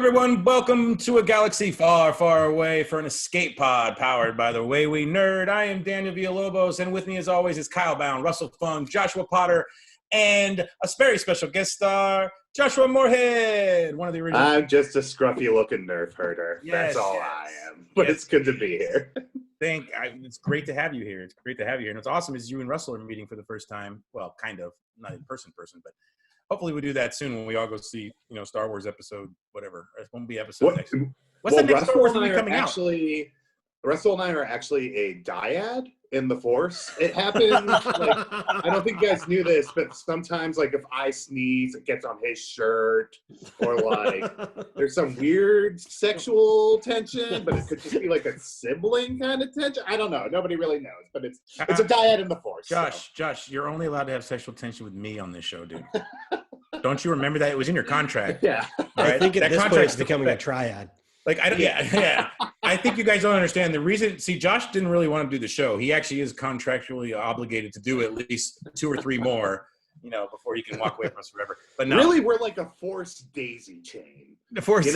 everyone. Welcome to a galaxy far, far away for an escape pod powered by the way we nerd. I am Daniel Villalobos, and with me, as always, is Kyle Bound, Russell Fung, Joshua Potter, and a very special guest star, Joshua Moorhead, one of the original. I'm just a scruffy-looking nerf herder. Yes, That's all yes. I am. But Yes. It's good to be here. It's great to have you here. It's great to have you here. And what's awesome is you and Russell are meeting for the first time. Well, kind of, not in person, but hopefully we do that soon when we all go see, Star Wars episode, whatever. It won't be episode next. What's the next Star Wars movie coming out? Russell and I are actually a dyad in the Force. It happens, I don't think you guys knew this, but sometimes, if I sneeze, it gets on his shirt, or, there's some weird sexual tension, but it could just be, a sibling kind of tension. I don't know. Nobody really knows, but it's a dyad in the Force. Josh, you're only allowed to have sexual tension with me on this show, dude. Don't you remember that? It was in your contract. Yeah. Right? I think at this point it's becoming a triad. I think you guys don't understand the reason. See, Josh didn't really want to do the show. He actually is contractually obligated to do at least 2 or 3 more, before he can walk away from us forever. But no, really, we're like a Force daisy chain. The Force,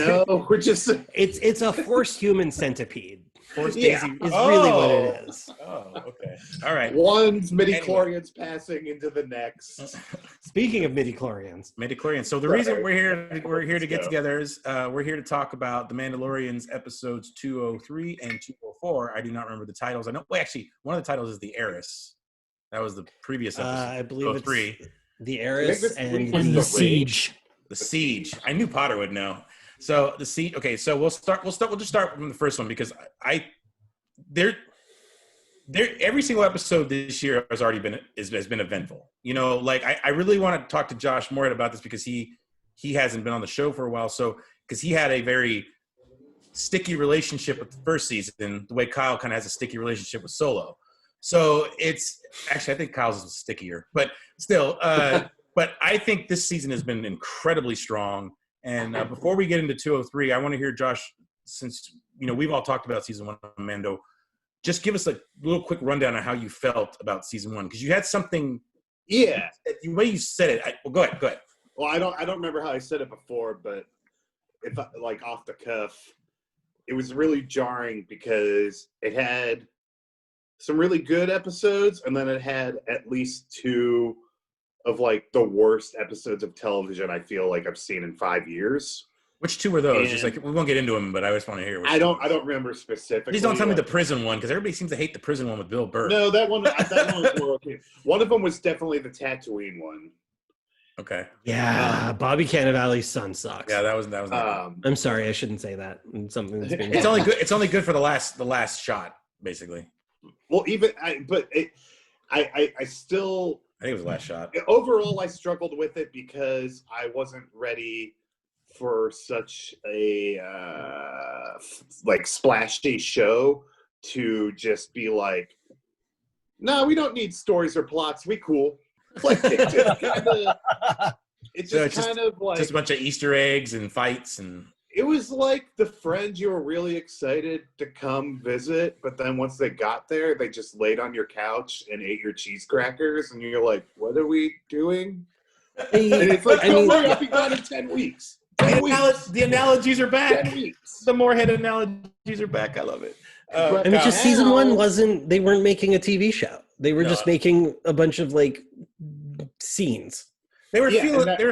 we're just it's a Force human centipede. Force daisy is really what it is. Oh, okay, all right. One's midi-chlorians passing into the next. Speaking of midi-chlorians. So the reason we're here to get together is we're here to talk about the Mandalorians episodes 203 and 204. I do not remember the titles. I know. Well, actually, one of the titles is the Heiress. That was the previous episode. I believe it's the Heiress and the Siege. The Siege. I knew Potter would know. So the Siege. Okay, so we'll just start from the first one because every single episode this year has been eventful. I really want to talk to Josh more about this because he hasn't been on the show for a while. So because he had a very sticky relationship with the first season, the way Kyle kind of has a sticky relationship with Solo. So it's actually, I think Kyle's is stickier, but still, but I think this season has been incredibly strong. And before we get into 203, I want to hear Josh, since, we've all talked about season 1 of Mando, just give us a little quick rundown on how you felt about season 1. Cause you had something. Yeah. The way you said it. Go ahead. Well, I don't remember how I said it before, but if off the cuff, it was really jarring because it had some really good episodes, and then it had at least 2 of the worst episodes of television I feel like I've seen in 5 years. Which 2 were those? And we won't get into them, but I just want to hear. I don't remember specifically. Please don't tell me the prison one, because everybody seems to hate the prison one with Bill Burr. No, that one was more okay. One of them was definitely the Tatooine one. Okay. Yeah, Bobby Cannavale's son sucks. Yeah, that was. I'm sorry, I shouldn't say that. Something that's been. It's only good for the last shot, basically. Well, I still. I think it was the last shot. Overall, I struggled with it because I wasn't ready for such a splashy show to just be no, we don't need stories or plots. We cool. It's just a bunch of Easter eggs and fights and. It was like the friends you were really excited to come visit, but then once they got there, they just laid on your couch and ate your cheese crackers, and you're like, "What are we doing?" And it's don't worry, I'll be gone in 10 weeks. The analogies are back. 10 weeks. The Moorhead analogies are back. I love it. Just season 1 they weren't making a TV show. They were just making a bunch of scenes. They were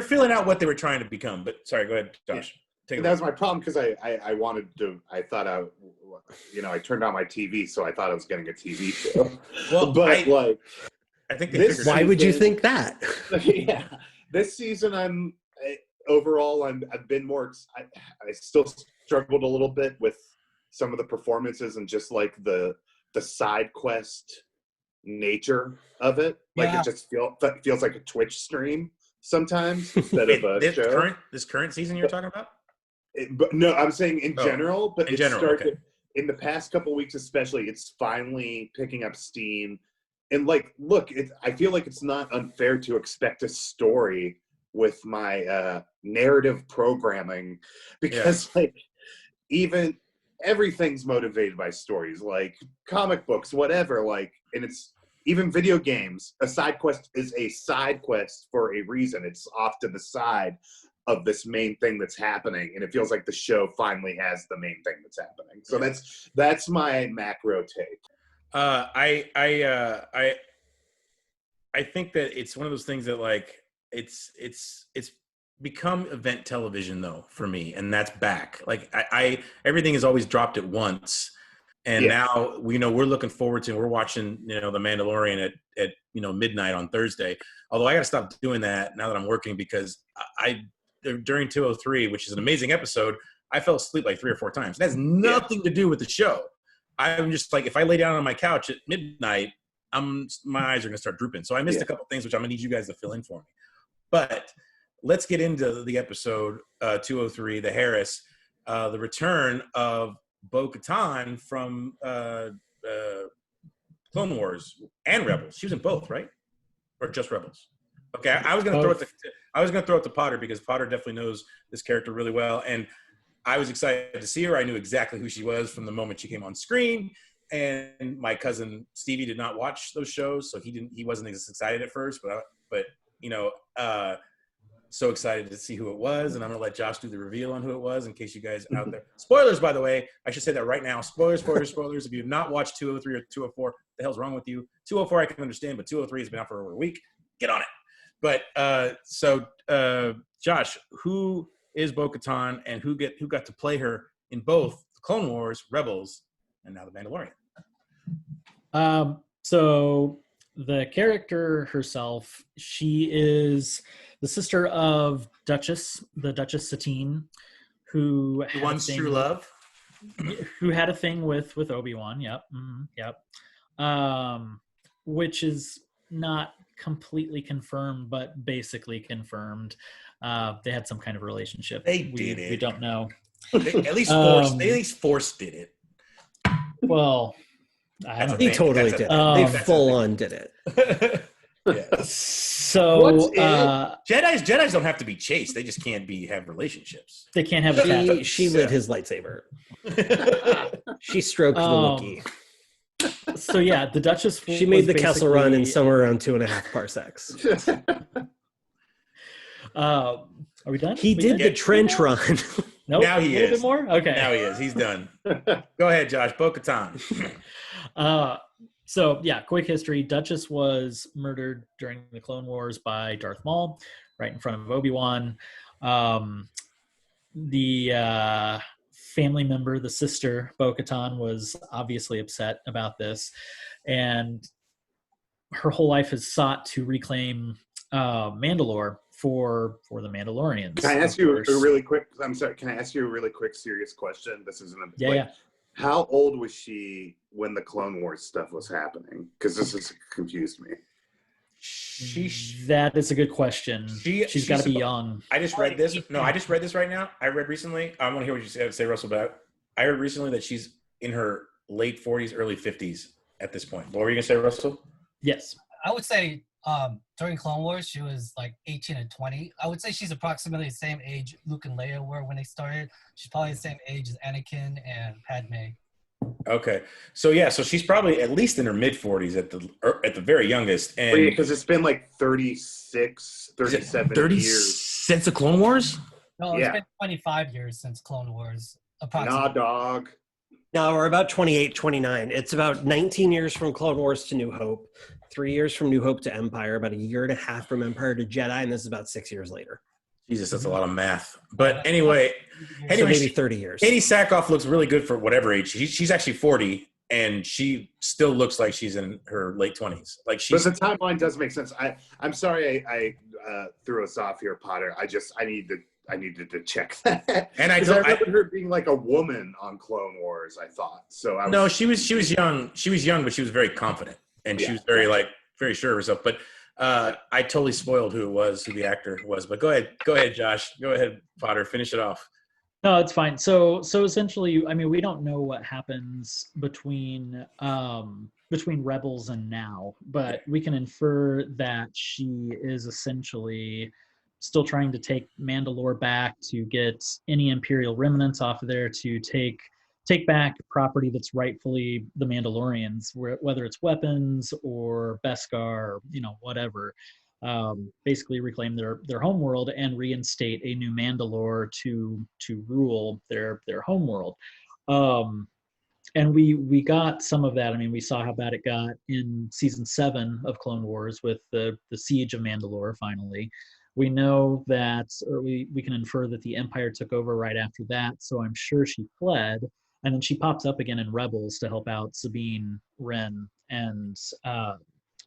feeling out what they were trying to become. But sorry, go ahead, Josh. That was my problem because I wanted to. I thought I turned on my TV, so I thought I was getting a TV show. Well, but I think why would you think that? Yeah, this season I've been more. I still struggled a little bit with some of the performances and just the side quest nature of it. It just feels like a Twitch stream sometimes instead of a show. This current season you're talking about? But no, I'm saying in general. But in general, okay. In the past couple of weeks, especially, it's finally picking up steam. And look, I feel like it's not unfair to expect a story with my narrative programming because even everything's motivated by stories, comic books, whatever. And it's even video games. A side quest is a side quest for a reason. It's off to the side. of this main thing that's happening, and it feels like the show finally has the main thing that's happening. So that's my macro take. I think that it's one of those things that like it's become event television though for me, and that's back. Like I everything is always dropped at once, and now we're looking forward to, we're watching the Mandalorian at midnight on Thursday. Although I got to stop doing that now that I'm working, because I during 203, which is an amazing episode, I fell asleep like 3 or 4 times. It has nothing to do with the show. I'm just like, if I lay down on my couch at midnight, my eyes are gonna start drooping. So I missed a couple things, which I'm gonna need you guys to fill in for me. But let's get into the episode 203, the Heiress, the return of Bo-Katan from Clone Wars and Rebels. She was in both, right? Or just Rebels? Okay, I was gonna throw it to Potter, because Potter definitely knows this character really well, and I was excited to see her. I knew exactly who she was from the moment she came on screen. And my cousin Stevie did not watch those shows, so he wasn't as excited at first, but so excited to see who it was. And I'm gonna let Josh do the reveal on who it was, in case you guys out there. Spoilers, by the way. I should say that right now. Spoilers. If you have not watched 203 or 204, what the hell's wrong with you? 204 I can understand, but 203 has been out for over a week. Get on it. But Josh, who is Bo-Katan, and who got to play her in both the Clone Wars, Rebels, and now the Mandalorian? So the character herself, she is the sister of the Duchess Satine, who Once true love, who had a thing with Obi-Wan. Yep. Which is not completely confirmed, but basically confirmed. They had some kind of relationship. We don't know. They at least Force did it. Well, he totally did it. They full on did it. Yeah. So Jedis don't have to be chaste. They just can't have relationships. They can't have a She lit his lightsaber. She stroked the Wookiee. So yeah, the Duchess. She made the Kessel Run in somewhere around 2.5 parsecs. Are we done? He did the trench run. Nope. Now he is. A little bit more? Okay. Now he is. He's done. Go ahead, Josh. Bo-Katan. So yeah, quick history. Duchess was murdered during the Clone Wars by Darth Maul, right in front of Obi-Wan. The family member, the sister, Bo-Katan, was obviously upset about this, and her whole life has sought to reclaim Mandalore for the Mandalorians. Can I ask you a really quick? I'm sorry. Can I ask you a really quick, serious question? This isn't a yeah. How old was she when the Clone Wars stuff was happening? Because this has confused me. That is a good question. She's got to be young. I just read this. No, I just read this right now. I read recently. I want to hear what you say, Russell, but I read recently that she's in her late 40s, early 50s at this point. What were you going to say, Russell? Yes. I would say during Clone Wars, she was like 18 and 20. I would say she's approximately the same age Luke and Leia were when they started. She's probably the same age as Anakin and Padme. Okay, so she's probably at least in her mid 40s at the very youngest, and because it's been like 36, 37 years since the Clone Wars. No, it's been 25 years since Clone Wars. Approximately. Nah, dog. No, we're about 28, 29. It's about 19 years from Clone Wars to New Hope, 3 years from New Hope to Empire, about 1.5 years from Empire to Jedi, and this is about 6 years later. Jesus, that's a lot of math. But anyway, so maybe 30 years. Katie Sackhoff looks really good for whatever age. She's actually 40, and she still looks like she's in her late 20s. Like but the timeline does make sense. I'm sorry I threw us off here, Potter. I needed to check that. And I remember her being like a woman on Clone Wars, I thought. So she was young. She was young, but she was very confident, and she was very sure of herself. But I totally spoiled who the actor was. But go ahead, Josh. Go ahead, Potter. Finish it off. No, it's fine. So essentially, I mean, we don't know what happens between Rebels and now, but we can infer that she is essentially still trying to take Mandalore back, to get any Imperial remnants off of there, to take back property that's rightfully the Mandalorians, whether it's weapons or Beskar or whatever. basically reclaim their homeworld and reinstate a new Mandalore to rule their homeworld. And we got some of that. I mean, we saw how bad it got in season 7 of Clone Wars with the siege of Mandalore. Finally, we know that, or we can infer that the Empire took over right after that. So I'm sure she fled, and then she pops up again in Rebels to help out Sabine Wren and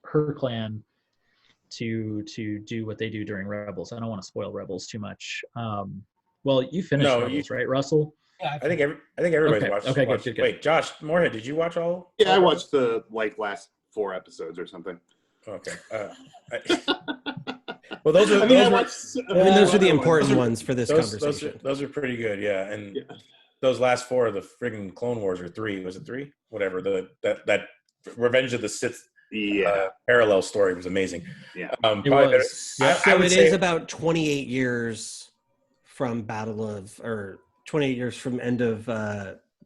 her clan to do what they do during Rebels. I don't want to spoil Rebels too much. Well, you finished Rebels, right, Russell? Yeah, I think everybody's watched. Okay, watched. good. Wait, Josh Moorhead, did you watch all? Yeah, I watched the last 4 episodes or something. Okay. Well, those are. I mean, those are the important ones for this conversation. Those are pretty good, yeah. And those last 4 of the friggin' Clone Wars, or 3, was it 3? Whatever. That Revenge of the Sith parallel story was amazing. Yeah. It was. So it is about 28 years from 28 years from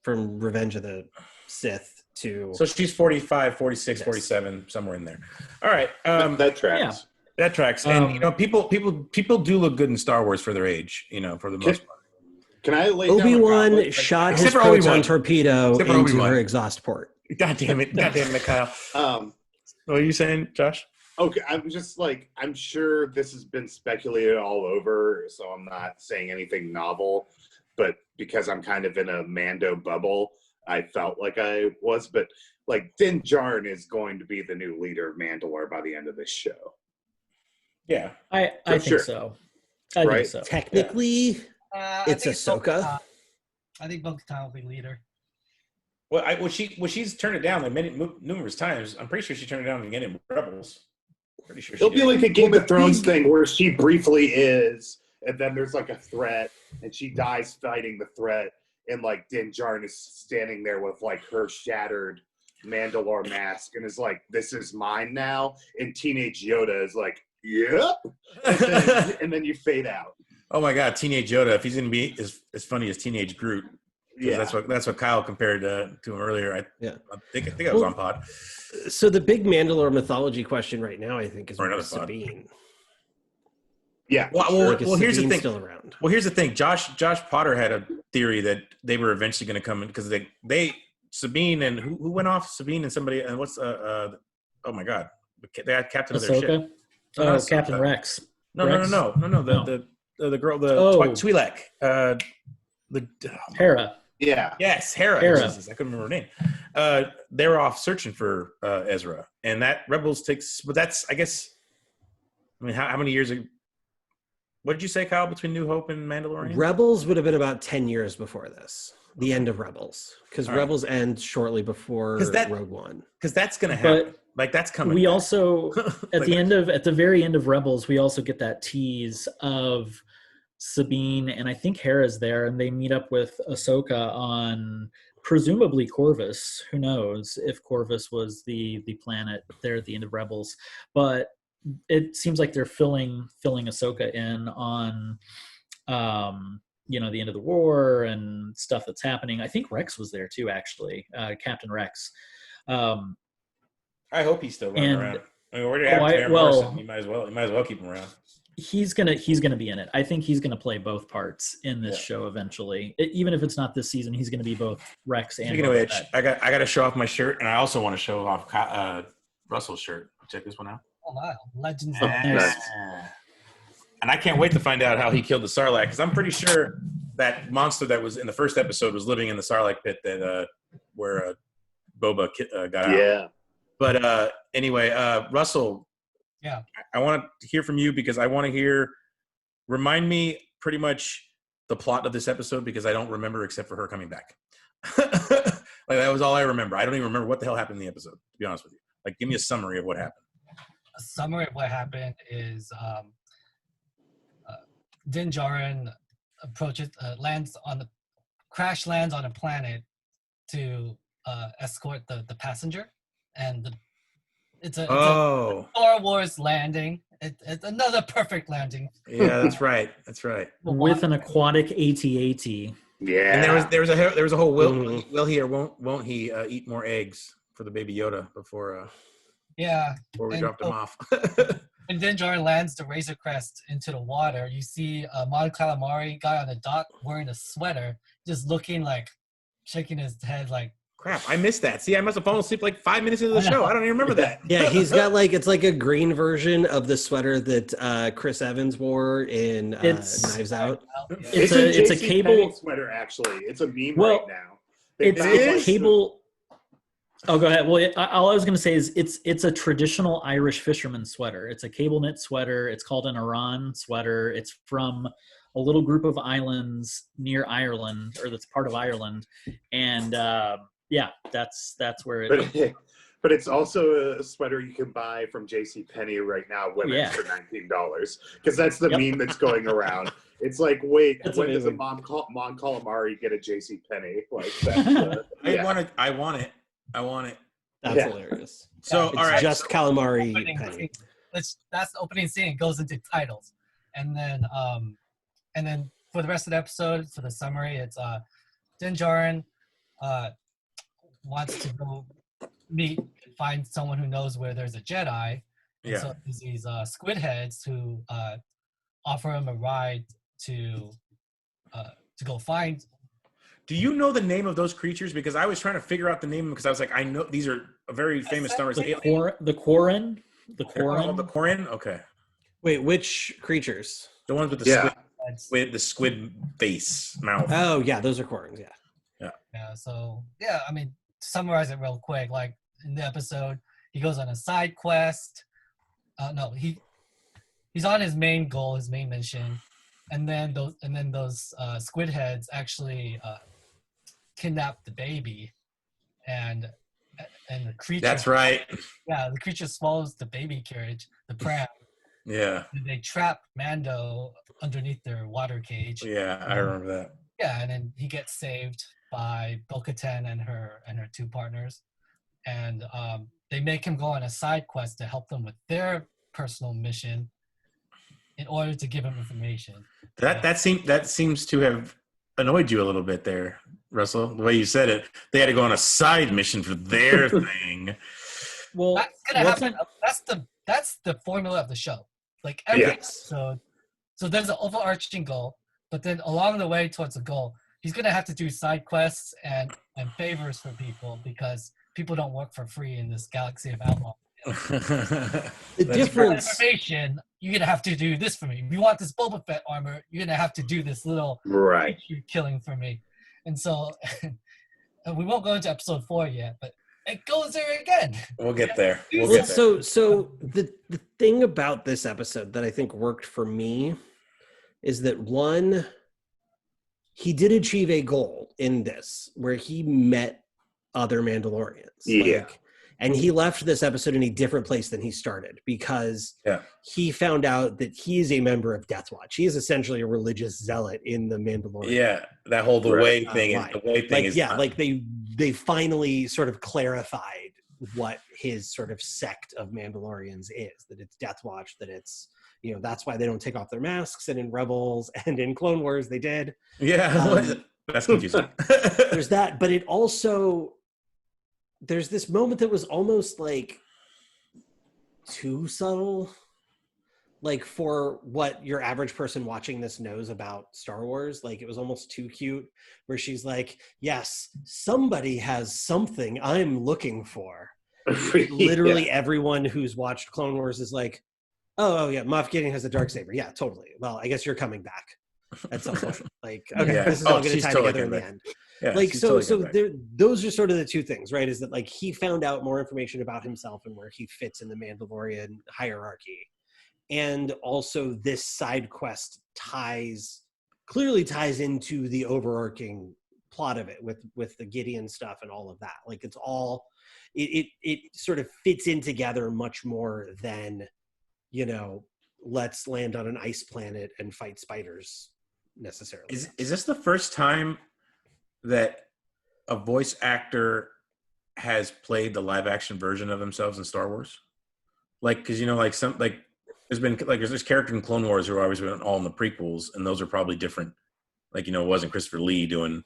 from Revenge of the Sith to... So she's 45, 46, 47, somewhere in there. All right. That tracks. Yeah. That tracks. And, people do look good in Star Wars for their age, for the most part. Can I lay Obi-Wan shot his proton torpedo into her exhaust port. God damn it, Kyle. What are you saying, Josh? Okay, I'm sure this has been speculated all over, so I'm not saying anything novel, but because I'm kind of in a Mando bubble, I felt like I was, but Din Djarin is going to be the new leader of Mandalore by the end of this show. Yeah. I think so. I think so. Technically, it's Ahsoka. I think Bo-Katan will be leader. Well, she's turned it down numerous times. I'm pretty sure she turned it down again in Rebels. Pretty sure it'll be like a Game of Thrones thing where she briefly is, and then there's a threat, and she dies fighting the threat, and Din Djarin is standing there with her shattered Mandalore mask, and is "This is mine now," and teenage Yoda is "Yep," and then you fade out. Oh my God, teenage Yoda! If he's gonna be as funny as teenage Groot. Yeah, that's what Kyle compared to him earlier. I think I was on pod. So the big Mandalore mythology question right now, I think, is Sabine. Yeah. Well, here's the thing. Still around. Well, here's the thing. Josh Potter had a theory that they were eventually going to come in because they Sabine and who went off? Sabine and somebody, and what's oh my God, they had captain of their ship. Oh, Captain Rex. No. The girl, Twi'lek. Hera. Yeah. Yes, Hera. Jesus, I couldn't remember her name. They're off searching for Ezra, and that Rebels takes. But that's, I guess. I mean, how many years? What did you say, Kyle? Between New Hope and Mandalorian, Rebels would have been about 10 years before this. The end of Rebels, because Rebels ends shortly before Rogue One. Because that's going to happen. That's coming. We also at the very end of Rebels, we also get that tease of Sabine and I think Hera's there, and they meet up with Ahsoka on presumably Corvus. Who knows if Corvus was the planet there at the end of Rebels, but it seems like they're filling Ahsoka in on the end of the war and stuff that's happening. I think Rex was there too, actually, Captain Rex. I hope he's still running around. I mean, where do you have you might as well keep him around. He's gonna be in it. I think he's gonna play both parts in this show eventually. Even if it's not this season, he's gonna be both Rex and. Speaking of which, I got to show off my shirt, and I also want to show off Russell's shirt. Check this one out. Oh wow, Legends. Nice. And I can't wait to find out how he killed the Sarlacc, because I'm pretty sure that monster that was in the first episode was living in the Sarlacc pit that where Boba got out. Yeah. But anyway, Russell. Yeah. I want to hear from you because I want to remind me pretty much the plot of this episode, because I don't remember except for her coming back. That was all I remember. I don't even remember what the hell happened in the episode, to be honest with you. Give me a summary of what happened. A summary of what happened is Din Djarin crash lands on a planet to escort the passenger, and it's a Star Wars landing. It's another perfect landing. Yeah, that's right. With an aquatic AT-AT. Yeah. And there was a whole will he or won't he eat more eggs for the baby Yoda before we dropped him off. when Din Djarin lands the Razor Crest into the water, you see a Mon Calamari guy on the dock wearing a sweater, just looking like, shaking his head like, Crap, I missed that. See, I must have fallen asleep like 5 minutes into the show. I don't even remember that. Yeah, he's got like it's like a green version of the sweater that Chris Evans wore in Knives Out. It's a JC cable Penney sweater. Actually, it's a meme Well, right now. it's found, a like, cable. Oh, go ahead. Well, all I was going to say is it's a traditional Irish fisherman sweater. It's a cable knit sweater. It's called an Aran sweater. It's from a little group of islands near Ireland, or that's part of Ireland, and yeah, that's where it. But it's also a sweater you can buy from J.C. Penney right now, women's Yeah. for $19, because that's the meme that's going around. It's like, wait, That's when does a amazing. Mon Calamari get a J.C. Penney? Like that's, I want it. That's Yeah. hilarious. So, It's all right. just calamari opening penny. scene. That's the opening scene. It goes into titles, and then for the rest of the episode, for the summary, it's Din Djarin wants to go find someone who knows where there's a Jedi. And Yeah. so there's these squid heads who offer him a ride to go find. Do you know the name of those creatures? Because I was trying to figure out the name because I was like, I know these are a very famous Star Wars alien. The Quarren. They're called the Quarren? Okay. Wait, which creatures? The ones with the Yeah. squid, the squid face mouth. Oh yeah, those are Quarrens. Yeah. Yeah. So yeah, I mean, to summarize it real quick, like in the episode, he goes on a side quest. No, he's on his main goal, his main mission, and then those squid heads actually kidnap the baby, and the creature. That's right. Yeah, the creature swallows the baby carriage, the pram. Yeah. And they trap Mando underneath their water cage. Yeah, I remember that. Yeah, and then he gets saved by Bo-Katan and her two partners, and they make him go on a side quest to help them with their personal mission in order to give him information. That seems to have annoyed you a little bit there, Russell. The way you said it, they had to go on a side mission for their thing. Well, That's gonna happen. That's the formula of the show. Like every episode, so there's an overarching goal, but then along the way towards the goal, he's gonna have to do side quests and favors for people because people don't work for free in this galaxy of outlaws. The That's difference. Information, you're gonna have to do this for me. If you want this Boba Fett armor, you're gonna have to do this little right. creature killing for me. And so we won't go into episode 4 yet, but it goes there again. We'll get there. We'll Well, get there. so the thing about this episode that I think worked for me is that one, he did achieve a goal in this where he met other Mandalorians. Yeah. And he left this episode in a different place than he started because he found out that he is a member of Death Watch. He is essentially a religious zealot in the Mandalorian. Yeah, that whole the way thing. Right. The way thing is like they finally sort of clarified what his sort of sect of Mandalorians is. That it's Death Watch. That it's that's why they don't take off their masks. And in Rebels and in Clone Wars they did. Yeah, that's confusing. There's that, but it also. There's this moment that was almost like too subtle, like for what your average person watching this knows about Star Wars. Like it was almost too cute where she's like, yes, somebody has something I'm looking for. Literally everyone who's watched Clone Wars is like, oh yeah, Moff Gideon has a Darksaber. Yeah, totally. Well, I guess you're coming back at some point. Like, okay, this is all going to tie together in the end. Yeah, like so totally those are sort of the two things, right? Is that like he found out more information about himself and where he fits in the Mandalorian hierarchy, and also this side quest clearly ties into the overarching plot of it with the Gideon stuff and all of that. Like it's all it sort of fits in together much more than let's land on an ice planet and fight spiders necessarily. Is this the first time that a voice actor has played the live action version of themselves in Star Wars? Like, because there's been there's characters in Clone Wars who are always been all in the prequels, and those are probably different. Like, it wasn't Christopher Lee doing,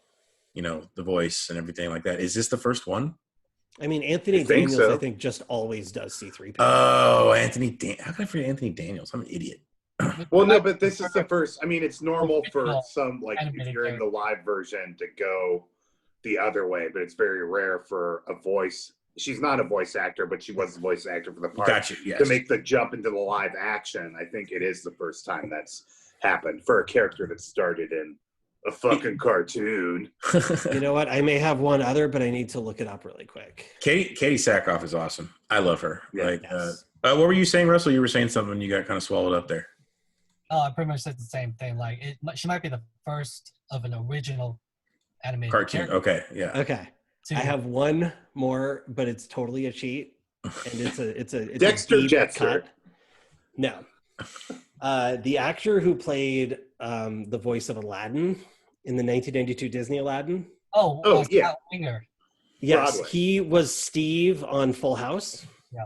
the voice and everything like that. Is this the first one? I mean, Anthony I think Daniels, so. I think, just always does C-3PO. Oh, how can I forget Anthony Daniels? I'm an idiot. Well, no, but this is the first. I mean, it's normal for Original some, like, if animated you're in the live version, to go the other way, but it's very rare for a voice. She's not a voice actor, but she was a voice actor for the part. Got you. Yes. To make the jump into the live action. I think it is the first time that's happened for a character that started in a fucking cartoon. You know what? I may have one other, but I need to look it up really quick. Katie Sackhoff is awesome. I love her. Yeah. Like, Yes. what were you saying, Russell? You were saying something. You got kind of swallowed up there. Oh, I pretty much said the same thing. Like, she might be the first of an original animated Cartoon. character Okay. Yeah. Okay. to- I have one more, but it's totally a cheat, and it's a Dexter deep Jetster. cut. No, the actor who played the voice of Aladdin in the 1992 Disney Aladdin. Oh, yeah. Scott Winger. Yes, Broadway. he was Steve on Full House. Yeah.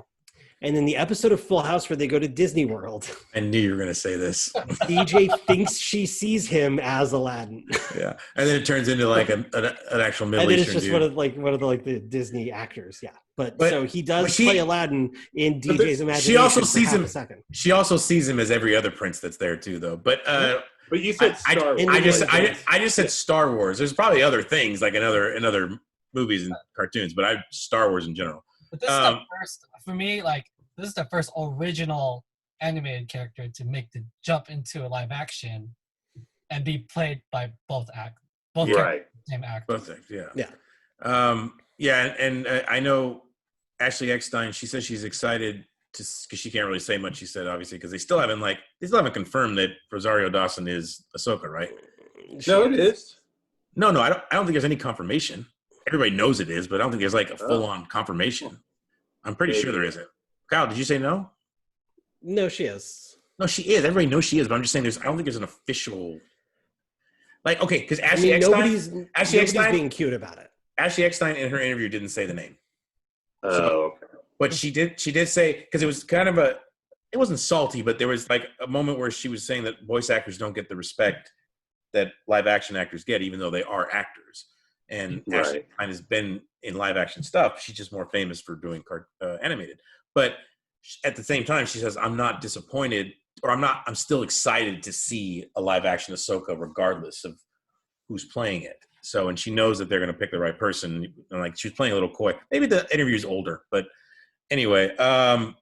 And in the episode of Full House where they go to Disney World, I knew you were going to say this. DJ thinks she sees him as Aladdin. Yeah. And then it turns into like an actual Middle And then it's Eastern just dude. one of the Disney actors, yeah. But so he but does she- play Aladdin in but DJ's imagination. she also for sees half him- a second. She also sees him as every other prince that's there too, though. But But you said I Star Wars. I just said Star Wars. There's probably other things like in other movies and cartoons, but Star Wars in general. But this is the first, for me, like, this is the first original animated character to make the jump into a live action and be played by both Right. characters, same actor. Both things, yeah. Yeah. And I know Ashley Eckstein. She says she's excited because she can't really say much. She said obviously because they still haven't confirmed that Rosario Dawson is Ahsoka, right? No, it is. No, I don't think there's any confirmation. Everybody knows it is, but I don't think there's like a full-on confirmation. I'm pretty sure there isn't. Kyle, did you say no? No, she is. No, she is. Everybody knows she is, but I'm just saying I don't think there's an official. Like, okay, because Ashley Eckstein. Nobody's being cute about it. Ashley Eckstein in her interview didn't say the name. Oh, okay. But she did say, because it was kind of it wasn't salty, but there was like a moment where she was saying that voice actors don't get the respect that live action actors get, even though they are actors. And Right. Ashley kind of has been in live action stuff. She's just more famous for doing animated. But at the same time, she says, I'm not disappointed, or I'm still excited to see a live action Ahsoka regardless of who's playing it. So, and she knows that they're going to pick the right person. And like, she's playing a little coy. Maybe the interview's older, but anyway, I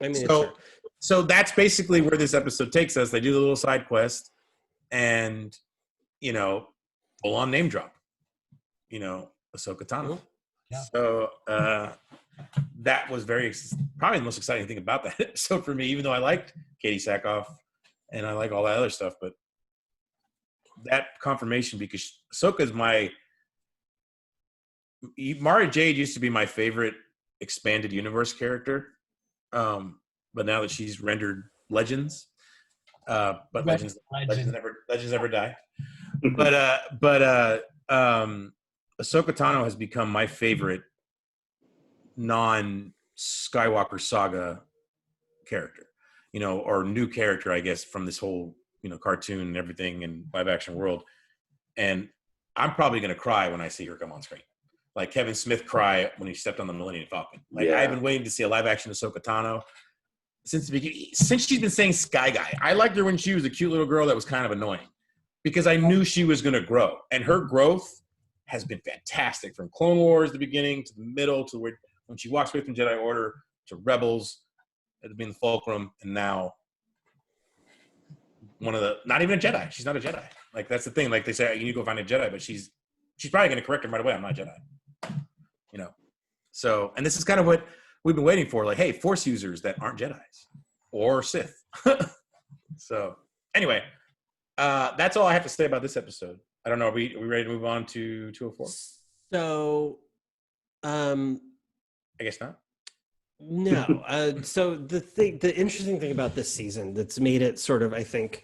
mean, so that's basically where this episode takes us. They do the little side quest and, full on name drop, Ahsoka Tano. Yeah. So that was probably the most exciting thing about that episode for me, even though I liked Katie Sackhoff and I like all that other stuff, but that confirmation, because Ahsoka is Mara Jade used to be my favorite expanded universe character, but now that she's rendered Legends, but Legends never die. But Ahsoka Tano has become my favorite non-Skywalker saga character, or new character, I guess, from this whole cartoon and everything and live action world. And I'm probably going to cry when I see her come on screen. Like Kevin Smith cry when he stepped on the Millennium Falcon. Like, Yeah. I've been waiting to see a live action Ahsoka Tano since the beginning. Since she's been saying Sky Guy. I liked her when she was a cute little girl that was kind of annoying because I knew she was going to grow. And her growth has been fantastic from Clone Wars, the beginning, to the middle, to when she walks away from Jedi Order, to Rebels, to being the Fulcrum, and now not even a Jedi. She's not a Jedi. Like, that's the thing. Like, they say, you need to go find a Jedi, but she's probably going to correct him right away. I'm not a Jedi. So, and this is kind of what we've been waiting for. Like, hey, Force users that aren't Jedis or Sith. So, anyway, that's all I have to say about this episode. I don't know. Are we ready to move on to 204? So, I guess not. no. So the interesting thing about this season that's made it sort of, I think,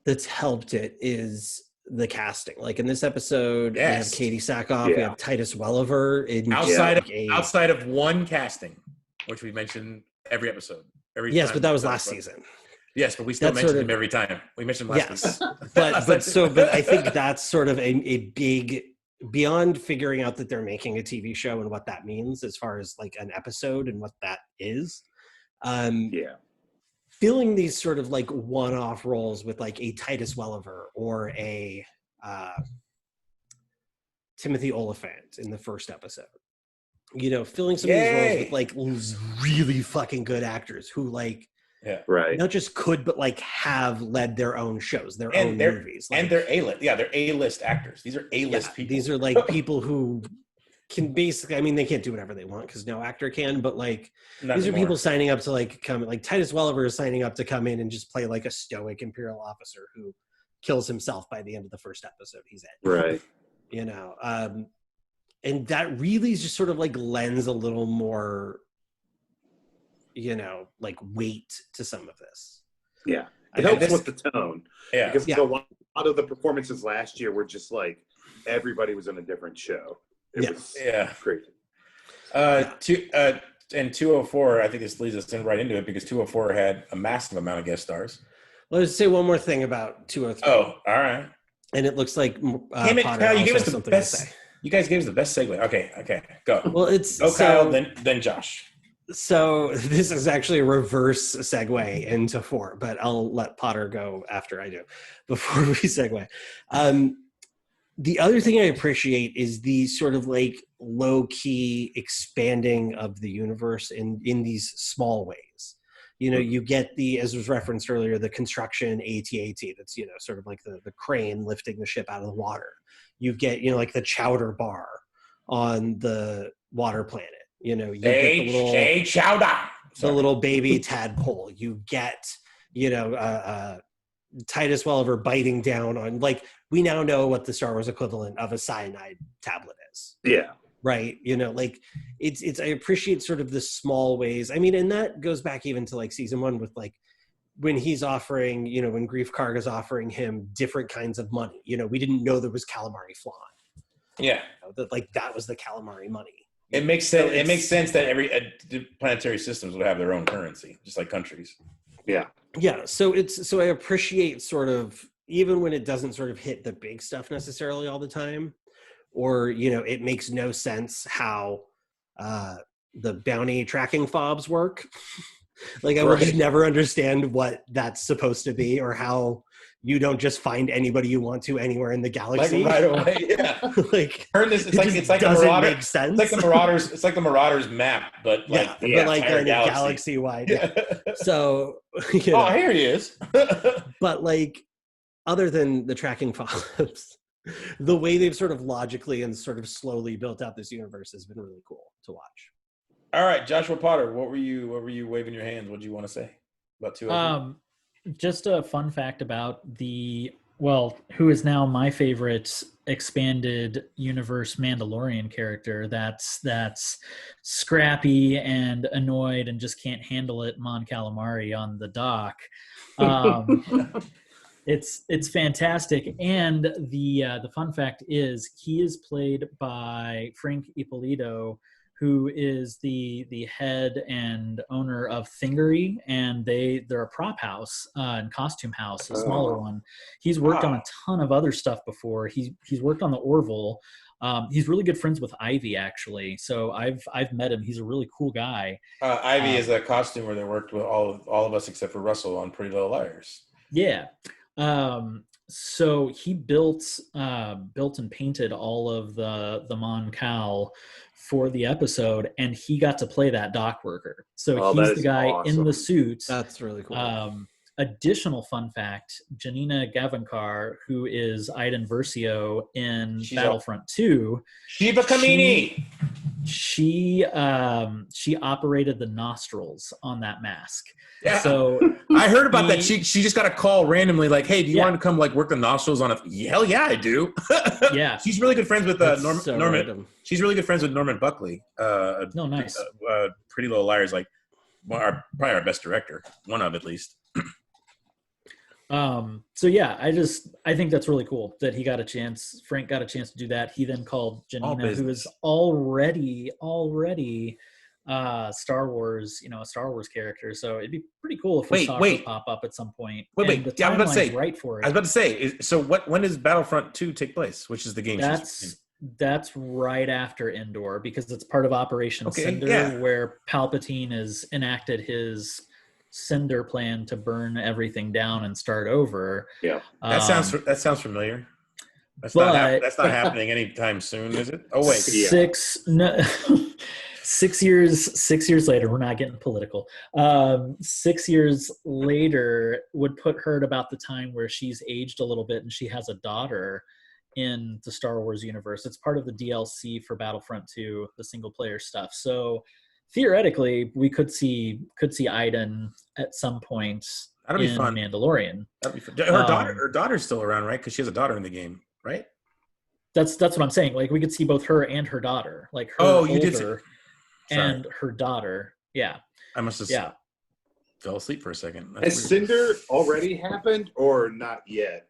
that's helped it is the casting. Like in this episode, Yes. we have Katie Sackhoff, we have Titus Welliver. Outside of one casting, which we mentioned every episode. Yes, but that was last season. Yes, but we still That's mentioned sort of- him every time. We mentioned him last Yes, week. but I think that's sort of a big beyond figuring out that they're making a TV show and what that means as far as like an episode and what that is. Filling these sort of like one-off roles with like a Titus Welliver or a Timothy Oliphant in the first episode. You know, filling some of these roles with like really fucking good actors who like not just could but like have led their own shows, their own movies. Like, and they're A-list. Yeah, they're A-list actors. These are A-list people. These are like people who can basically, I mean, they can't do whatever they want because no actor can, but like these are people signing up to like come, like Titus Welliver is signing up to come in and just play like a stoic Imperial officer who kills himself by the end of the first episode he's in. Right. You know, and that really just sort of like lends a little more, you know, like weight to some of this. Yeah. It helps with the tone. Yeah. Because a lot of the performances last year were just like everybody was in a different show. It was crazy. And 204, I think this leads us right into it because 204 had a massive amount of guest stars. Let's say one more thing about 203. Oh, all right. And it looks like Damn it, Kyle, you gave us the best. You guys gave us the best segue. Okay, go. Well, it's Kyle, then Josh. So this is actually a reverse segue into 4, but I'll let Potter go after I do, before we segue. The other thing I appreciate is the sort of like low-key expanding of the universe in these small ways. You know, you get the, as was referenced earlier, the construction AT-AT that's, you know, sort of like the crane lifting the ship out of the water. You get, you know, like the chowder bar on the water planet. You know, you get chowder. The little baby tadpole. You get, you know, Titus Welliver biting down on, like, we now know what the Star Wars equivalent of a cyanide tablet is. Yeah. Right. You know, like it's, I appreciate sort of the small ways. I mean, and that goes back even to like season 1 with like, when he's offering, you know, when Greef Karga's offering him different kinds of money, you know, we didn't know there was calamari flan. Yeah. You know, that was the calamari money. It makes sense. It makes sense that every planetary systems would have their own currency, just like countries. Yeah. Yeah. So I appreciate sort of, even when it doesn't sort of hit the big stuff necessarily all the time, or, you know, it makes no sense how the bounty tracking fobs work. Like, I will just never understand what that's supposed to be, or how you don't just find anybody you want to anywhere in the galaxy. Like right away, yeah. Like, it's like a Marauder. Make sense. It's like the Marauders. It's like the Marauders map, but like but like a galaxy wide. Yeah. So, you know, here he is. But like, other than the tracking fobs, the way they've sort of logically and sort of slowly built out this universe has been really cool to watch. All right, Joshua Potter, what were you waving your hands? What did you want to say about 2? Just a fun fact about who is now my favorite expanded universe Mandalorian character. That's scrappy and annoyed and just can't handle it. Mon Calamari on the dock. It's fantastic, and the fun fact is he is played by Frank Ippolito, who is the head and owner of Thingery, and they're a prop house and costume house, a smaller one. He's worked on a ton of other stuff before. He's worked on the Orville. He's really good friends with Ivy, actually. So I've met him. He's a really cool guy. Ivy is a costumer that worked with all of us except for Russell on Pretty Little Liars. Yeah. So he built and painted all of the Mon Cal for the episode, and he got to play that dock worker. So he's the guy in the suit. That's really cool. Additional fun fact, Janina Gavankar, who is Iden Versio in Battlefront 2. Shiva Kamini! She operated the nostrils on that mask. Yeah. So I heard about that. She just got a call randomly, like, "Hey, do you want to come like work the nostrils on a?" Hell yeah, I do. Yeah, she's really good friends with Norman. Random. She's really good friends with Norman Buckley. Nice. Pretty Little Liars, like probably our best director, one of at least. So yeah, I think that's really cool that he got a chance. Frank got a chance to do that. He then called Janina, who is already Star Wars, a Star Wars character. So it'd be pretty cool if we saw her pop up at some point. Wait. Yeah, I was about to say. Right for it. I was about to say. So when does Battlefront 2 take place? Which is the game? That's right after Endor, because it's part of Operation Cinder, yeah. where Palpatine has enacted his Cinder plan to burn everything down and start over. Yeah. That sounds familiar. That's not happening anytime soon, is it? Oh wait, 6 years later, we're not getting political. 6 years later would put her at about the time where she's aged a little bit and she has a daughter in the Star Wars universe. It's part of the DLC for Battlefront 2, the single player stuff. So theoretically, we could see Iden at some point that'd be in fun. Mandalorian. That'd be fun. Her daughter's still around, right? Because she has a daughter in the game, right? That's what I'm saying. Like we could see both her and her daughter, like her older and her daughter. Yeah, I must have fell asleep for a second. Has Cinder already happened or not yet?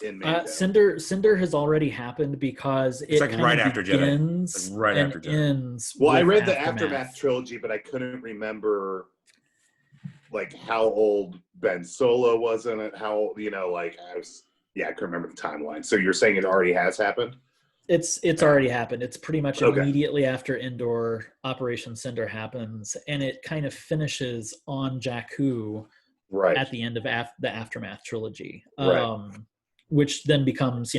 In Mando? Cinder has already happened because it's like right after begins Jedi. Like right after Jedi. Ends. Well, I read the Aftermath trilogy, but I couldn't remember like how old Ben Solo was in it. How I couldn't remember the timeline. So you're saying it already has happened? It's already happened. It's pretty much immediately after Endor, Operation Cinder happens, and it kind of finishes on Jakku at the end of the Aftermath trilogy. Right. Which then becomes,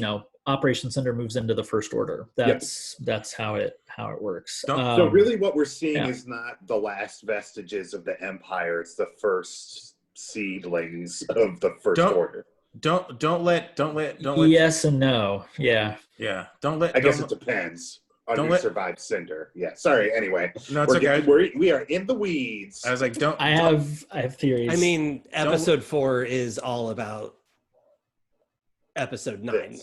Operation Cinder moves into the First Order. That's how it works. So really what we're seeing is not the last vestiges of the Empire. It's the first seedlings of the First Order. Don't let yes and no. Yeah. I guess it depends on who survived Cinder. Yeah. Sorry. Anyway. No, it's okay. We are in the weeds. I was like, I have theories. I mean, episode 4 is all about episode 9.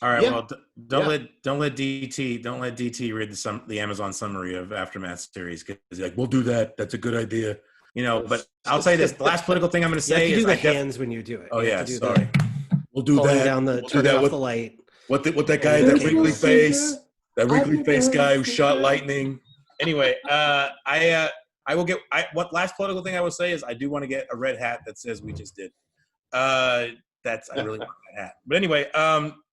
All right. Well, don't let DT read the Amazon summary of Aftermath series because he's like, we'll do that. That's a good idea. But I'll say this: the last political thing I'm going to say is do the hands when you do it. Oh yeah, sorry. We'll do that. Turn off the light. What that guy? That wrinkly face. That wrinkly face guy who shot lightning. Anyway, I will get. What last political thing I will say is I do want to get a red hat that says we just did. I really want that hat. But anyway,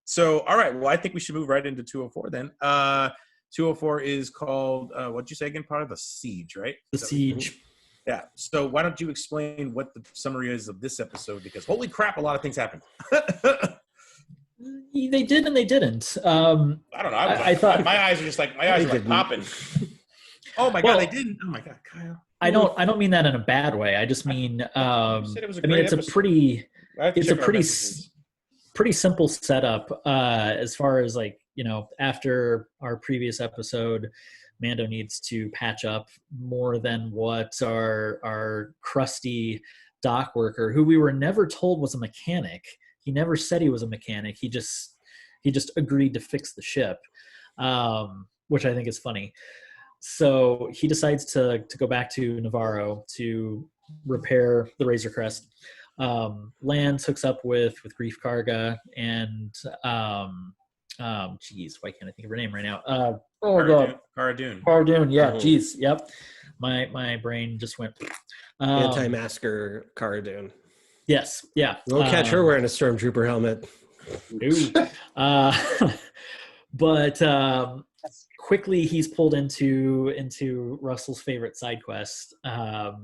so all right. Well, I think we should move right into 204 then. 204 is called what'd you say again? Part of the Siege, right? The Siege. Yeah. So why don't you explain what the summary is of this episode? Because holy crap, a lot of things happened. They did and they didn't. I don't know. I thought my eyes are popping. Oh my god, they didn't. Oh my god, Kyle. I don't mean that in a bad way. I just mean it's a pretty simple setup as far as after our previous episode, Mando needs to patch up more than what our crusty dock worker, who we were never told was a mechanic. He never said he was a mechanic. He just agreed to fix the ship, which I think is funny. So he decides to go back to Navarro to repair the Razor Crest. Lands, hooks up with Greef, Karga, and why can't I think of her name right now? Cara Dune. Cara Dune, yeah, jeez, yep. My brain just went. Anti-masker Cara Dune. Yes, yeah. We'll catch her wearing a Stormtrooper helmet. But quickly he's pulled into Russell's favorite side quest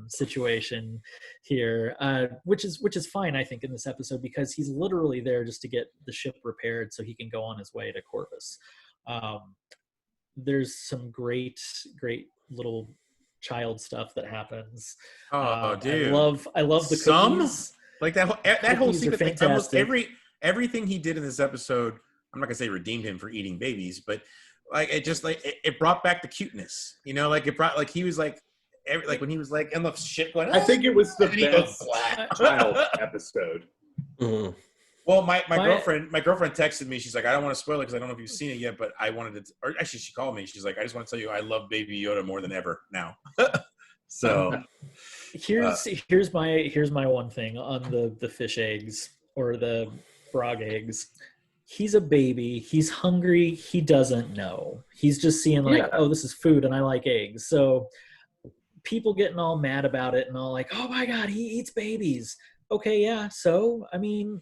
situation here, which is fine, I think, in this episode, because he's literally there just to get the ship repaired so he can go on his way to Corvus. There's some great little child stuff that happens. Dude, I love the cookies. Like that whole secret thing. Almost everything he did in this episode, I'm not gonna say redeemed him for eating babies, but it brought back the cuteness. It brought he was when he was in the shit going. I think it was the best child episode. Mm-hmm. Well, my girlfriend texted me. She's like, I don't want to spoil it because I don't know if you've seen it yet, but I wanted to. Or actually, she called me. She's like, I just want to tell you, I love Baby Yoda more than ever now. So here's my one thing on the fish eggs or the frog eggs. He's a baby. He's hungry. He doesn't know. He's just seeing oh, this is food and I like eggs. So people getting all mad about it and all like, oh my God, he eats babies. Okay, yeah. So, I mean.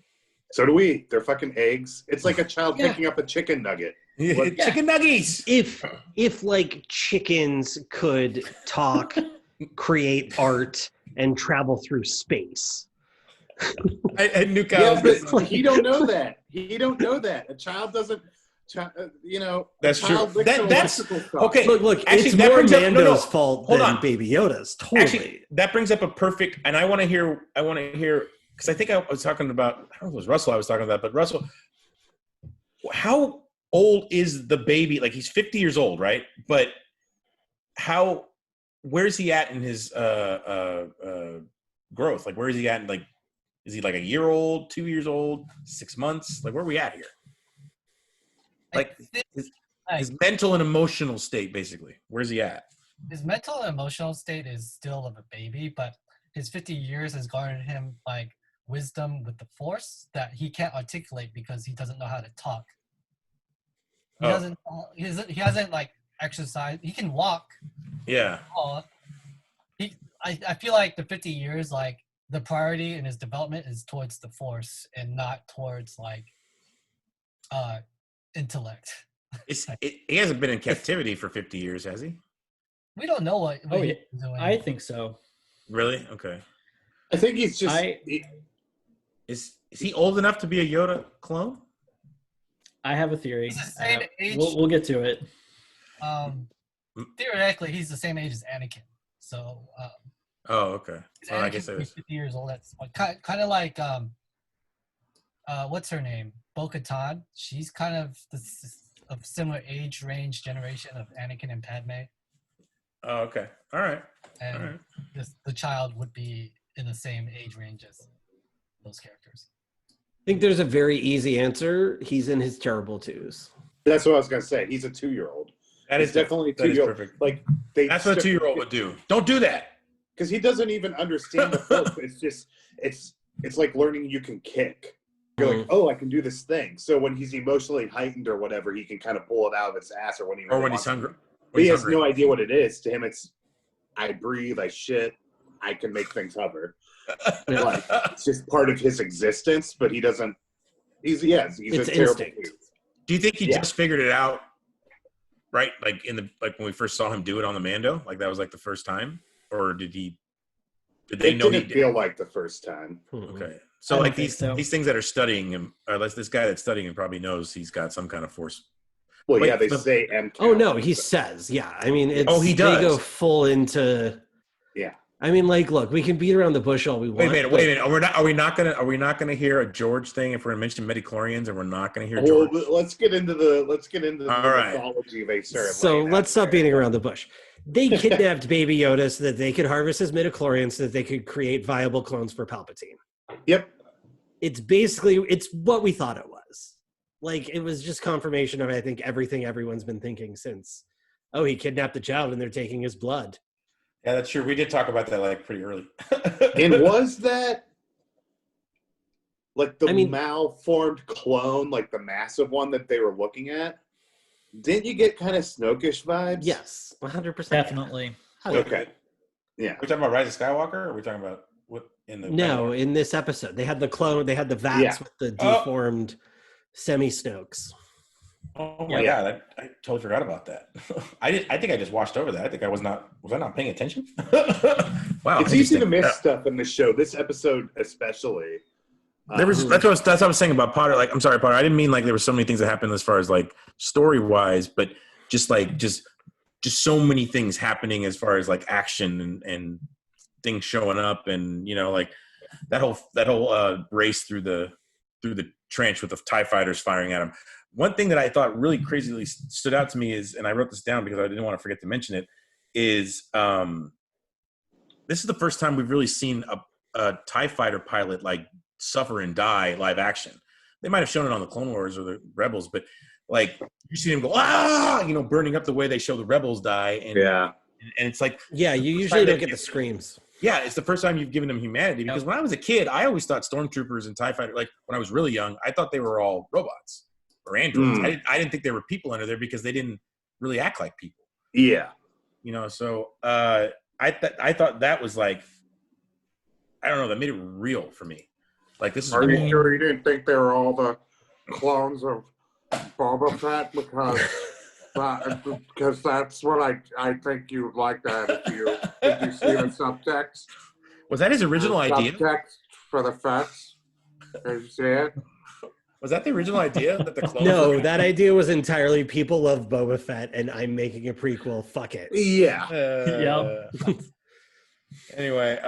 So do we. They're fucking eggs. It's like a child picking up a chicken nugget. Chicken nuggies. If like chickens could talk, create art, and travel through space. I knew Yeah, Kyle. but he don't know that. He don't know that. A child doesn't. That's true. That's okay. Look. Actually, It's that more brings up- Mando's fault Hold than on. Baby Yoda's. Totally. Actually, that brings up a perfect. And I want to hear because I think I was talking about. I don't know if it was Russell I was talking about, but Russell, how old is the baby? Like he's 50 years old, right? But where's he at in his growth? Like where is he at? Like, is he like a year old, 2 years old, 6 months? Like where are we at here? Like his mental and emotional state, basically. Where's he at? His mental and emotional state is still of a baby, but his 50 years has garnered him like wisdom with the Force that he can't articulate because he doesn't know how to talk. He hasn't like exercised. He can walk. Yeah. I feel like the 50 years, like the priority in his development is towards the Force and not towards like intellect. He hasn't been in captivity for 50 years, has he? We don't know what he's doing. I think so. Really? Okay. I think he's just. Is he old enough to be a Yoda clone? I have a theory. He's the same age. We'll get to it. Theoretically, he's the same age as Anakin. So. Oh, okay. Well, I Anakin guess it is is. 50 years old. That's kind of like what's her name? Bo-Katan. She's kind of of similar age range generation of Anakin and Padme. Oh, okay. All right. And the child would be in the same age range as those characters. I think there's a very easy answer. He's in his terrible twos. That's what I was gonna say. He's a 2-year-old. That is definitely a that is 2-year-old. perfect. Like That's what a 2-year-old would do. Don't do that. Because he doesn't even understand the Force. It's just it's like learning you can kick. You're like, oh, I can do this thing. So when he's emotionally heightened or whatever, he can kind of pull it out of his ass, or when he's hungry. But he has no idea what it is. To him, it's I breathe, I shit, I can make things hover. Like it's just part of his existence, but he doesn't. He's It's a terrible instinct. dude. Do you think he just figured it out? Right, like when we first saw him do it on the Mando, like that was like the first time, or did they know he didn't feel like the first time? Okay, so like these things that are studying him, or this guy that's studying him probably knows he's got some kind of Force. Well, they say M. Oh no, he says, yeah. I mean, it's, he does. They go full into. Yeah. I mean, like, look, we can beat around the bush all we want. Wait a minute. Are we not gonna hear a George thing if we're gonna mention midichlorians, and we're not gonna hear George? Well, let's get into the mythology they started. So let's stop beating around the bush. They kidnapped Baby Yoda so that they could harvest his midichlorians so that they could create viable clones for Palpatine. Yep. It's what we thought it was. Like, it was just confirmation of, I think, everything everyone's been thinking since. Oh, he kidnapped the child and they're taking his blood. Yeah, that's true. We did talk about that like pretty early. And was that like the malformed clone, like the massive one that they were looking at? Didn't you get kind of Snoke-ish vibes? Yes, 100%. Definitely. Okay. Yeah. Are we talking about Rise of Skywalker, or are we talking about what in the? No, in this episode, they had the clone. They had the vats with the deformed semi-Snokes. Oh my god, I totally forgot about that. I think I just watched over that. I think was I not paying attention? Wow, it's easy to miss stuff in the show. This episode especially. That's what I was saying about Potter. Like, I'm sorry, Potter. I didn't mean like there were so many things that happened as far as like story wise, but just so many things happening as far as like action and things showing up, and like that whole race through the trench with the TIE fighters firing at him. One thing that I thought really crazily stood out to me is, and I wrote this down because I didn't want to forget to mention it, is this is the first time we've really seen a TIE fighter pilot like suffer and die live action. They might have shown it on the Clone Wars or the Rebels, but like you see them go burning up the way they show the Rebels die, and it's like you usually don't get the screams. Yeah, it's the first time you've given them humanity, because when I was a kid, I always thought stormtroopers and TIE fighters, like when I was really young, I thought they were all robots or androids. I didn't think there were people under there because they didn't really act like people. Yeah. So I thought that was like, I don't know, that made it real for me. Like, this is. Are you sure you didn't think they were all the clones of Boba Fett because that's what I think you'd like that if you see the subtext. Was that his original idea? Subtext for the Fets. Did you see it? Was that the original idea that the clones? No, that idea was entirely people love Boba Fett, and I'm making a prequel. Fuck it. Yeah. Anyway,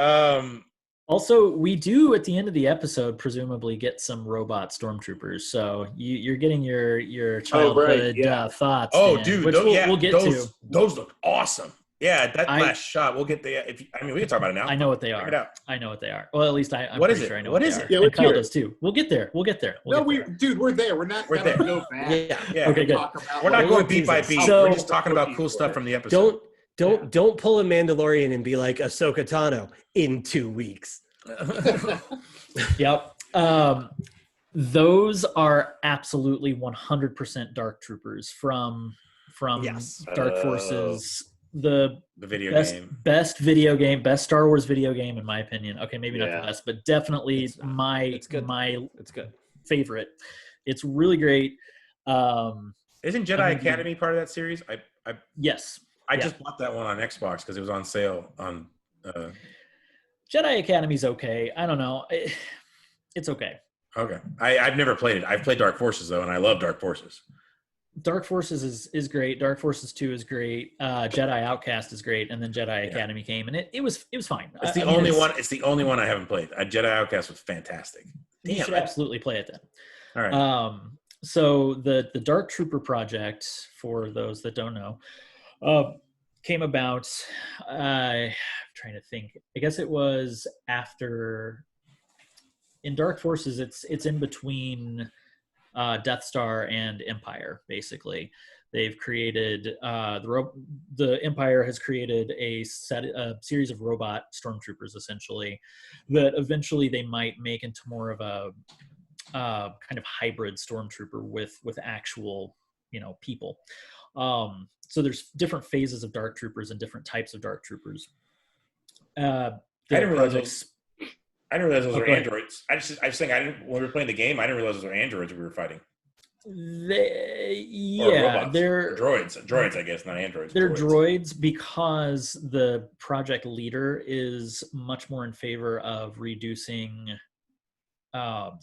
Also, we do at the end of the episode presumably get some robot stormtroopers. So you're getting your childhood thoughts. oh, Dan, dude, which we'll get to. Those look awesome. Yeah, that last shot. We'll get the. We can talk about it now. I know what they are. Check it out. I know what they are. Well, at least I'm What pretty is it? sure I know What what is they it? are. Yeah, And Kyle does too. We'll get there. We'll get there. Dude, we're there. We're not We're gonna there. go back. Yeah. Okay, good. We're not going beat by beat. So- We're just talking about cool stuff from the episode. Don't pull a Mandalorian and be like Ahsoka Tano in 2 weeks. Yep. Those are absolutely 100% Dark Troopers from Yes. Dark Forces. The video best, game. best video game, best Star Wars video game, in my opinion. Okay, maybe not Yeah. the best, but definitely It's not. my It's good. my It's good. favorite. It's really great. Isn't Jedi I mean, Academy part of that series? Yes, I Yeah. just bought that one on Xbox because it was on sale on. Jedi Academy's okay. I don't know. It's okay. Okay, I've never played it. I've played Dark Forces though, and I love Dark Forces. Dark Forces is great. Dark Forces 2 is great. Jedi Outcast is great, and then Jedi Academy came, and it was fine. It's the I mean, only one. It's the only one I haven't played. Jedi Outcast was fantastic. You Damn should it. absolutely play it then. All right. So the Dark Trooper project, for those that don't know, came about. I'm trying to think. I guess it was after. In Dark Forces, it's in between Death Star and Empire. Basically, they've created the Empire has created a series of robot stormtroopers, essentially, that eventually they might make into more of a kind of hybrid stormtrooper with actual people. So there's different phases of Dark Troopers and different types of Dark Troopers. I didn't realize those were androids. I just think when we were playing the game, I didn't realize those were androids we were fighting. Or robots. They're Or droids, I guess, not androids. They're droids because the project leader is much more in favor of reducing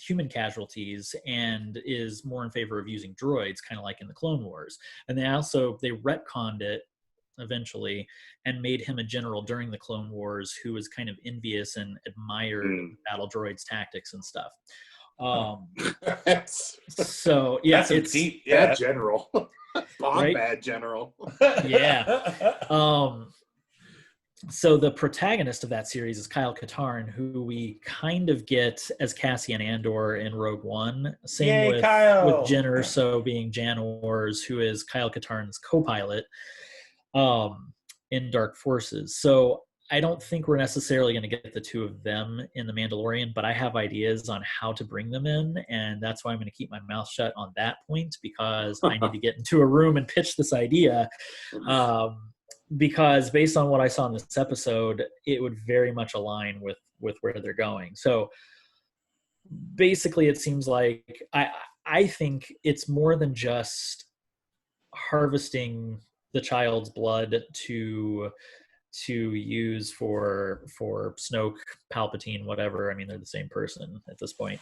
human casualties and is more in favor of using droids, kind of like in the Clone Wars. And they retconned it eventually and made him a general during the Clone Wars who was kind of envious and admired battle droids tactics and stuff. So yeah, That's it's deep. Bad general. Right? Bad general. Yeah. So the protagonist of that series is Kyle Katarn, who we kind of get as Cassian Andor in Rogue One. Same Yay, with Kyle! Jen Erso being Jan Ors, who is Kyle Katarn's co-pilot in Dark Forces. So I don't think we're necessarily going to get the two of them in The Mandalorian, but I have ideas on how to bring them in, and that's why I'm going to keep my mouth shut on that point, because I need to get into a room and pitch this idea. Because based on what I saw in this episode, it would very much align with where they're going. So basically, it seems like I think it's more than just harvesting the child's blood to use for Snoke, Palpatine, whatever. I mean, they're the same person at this point.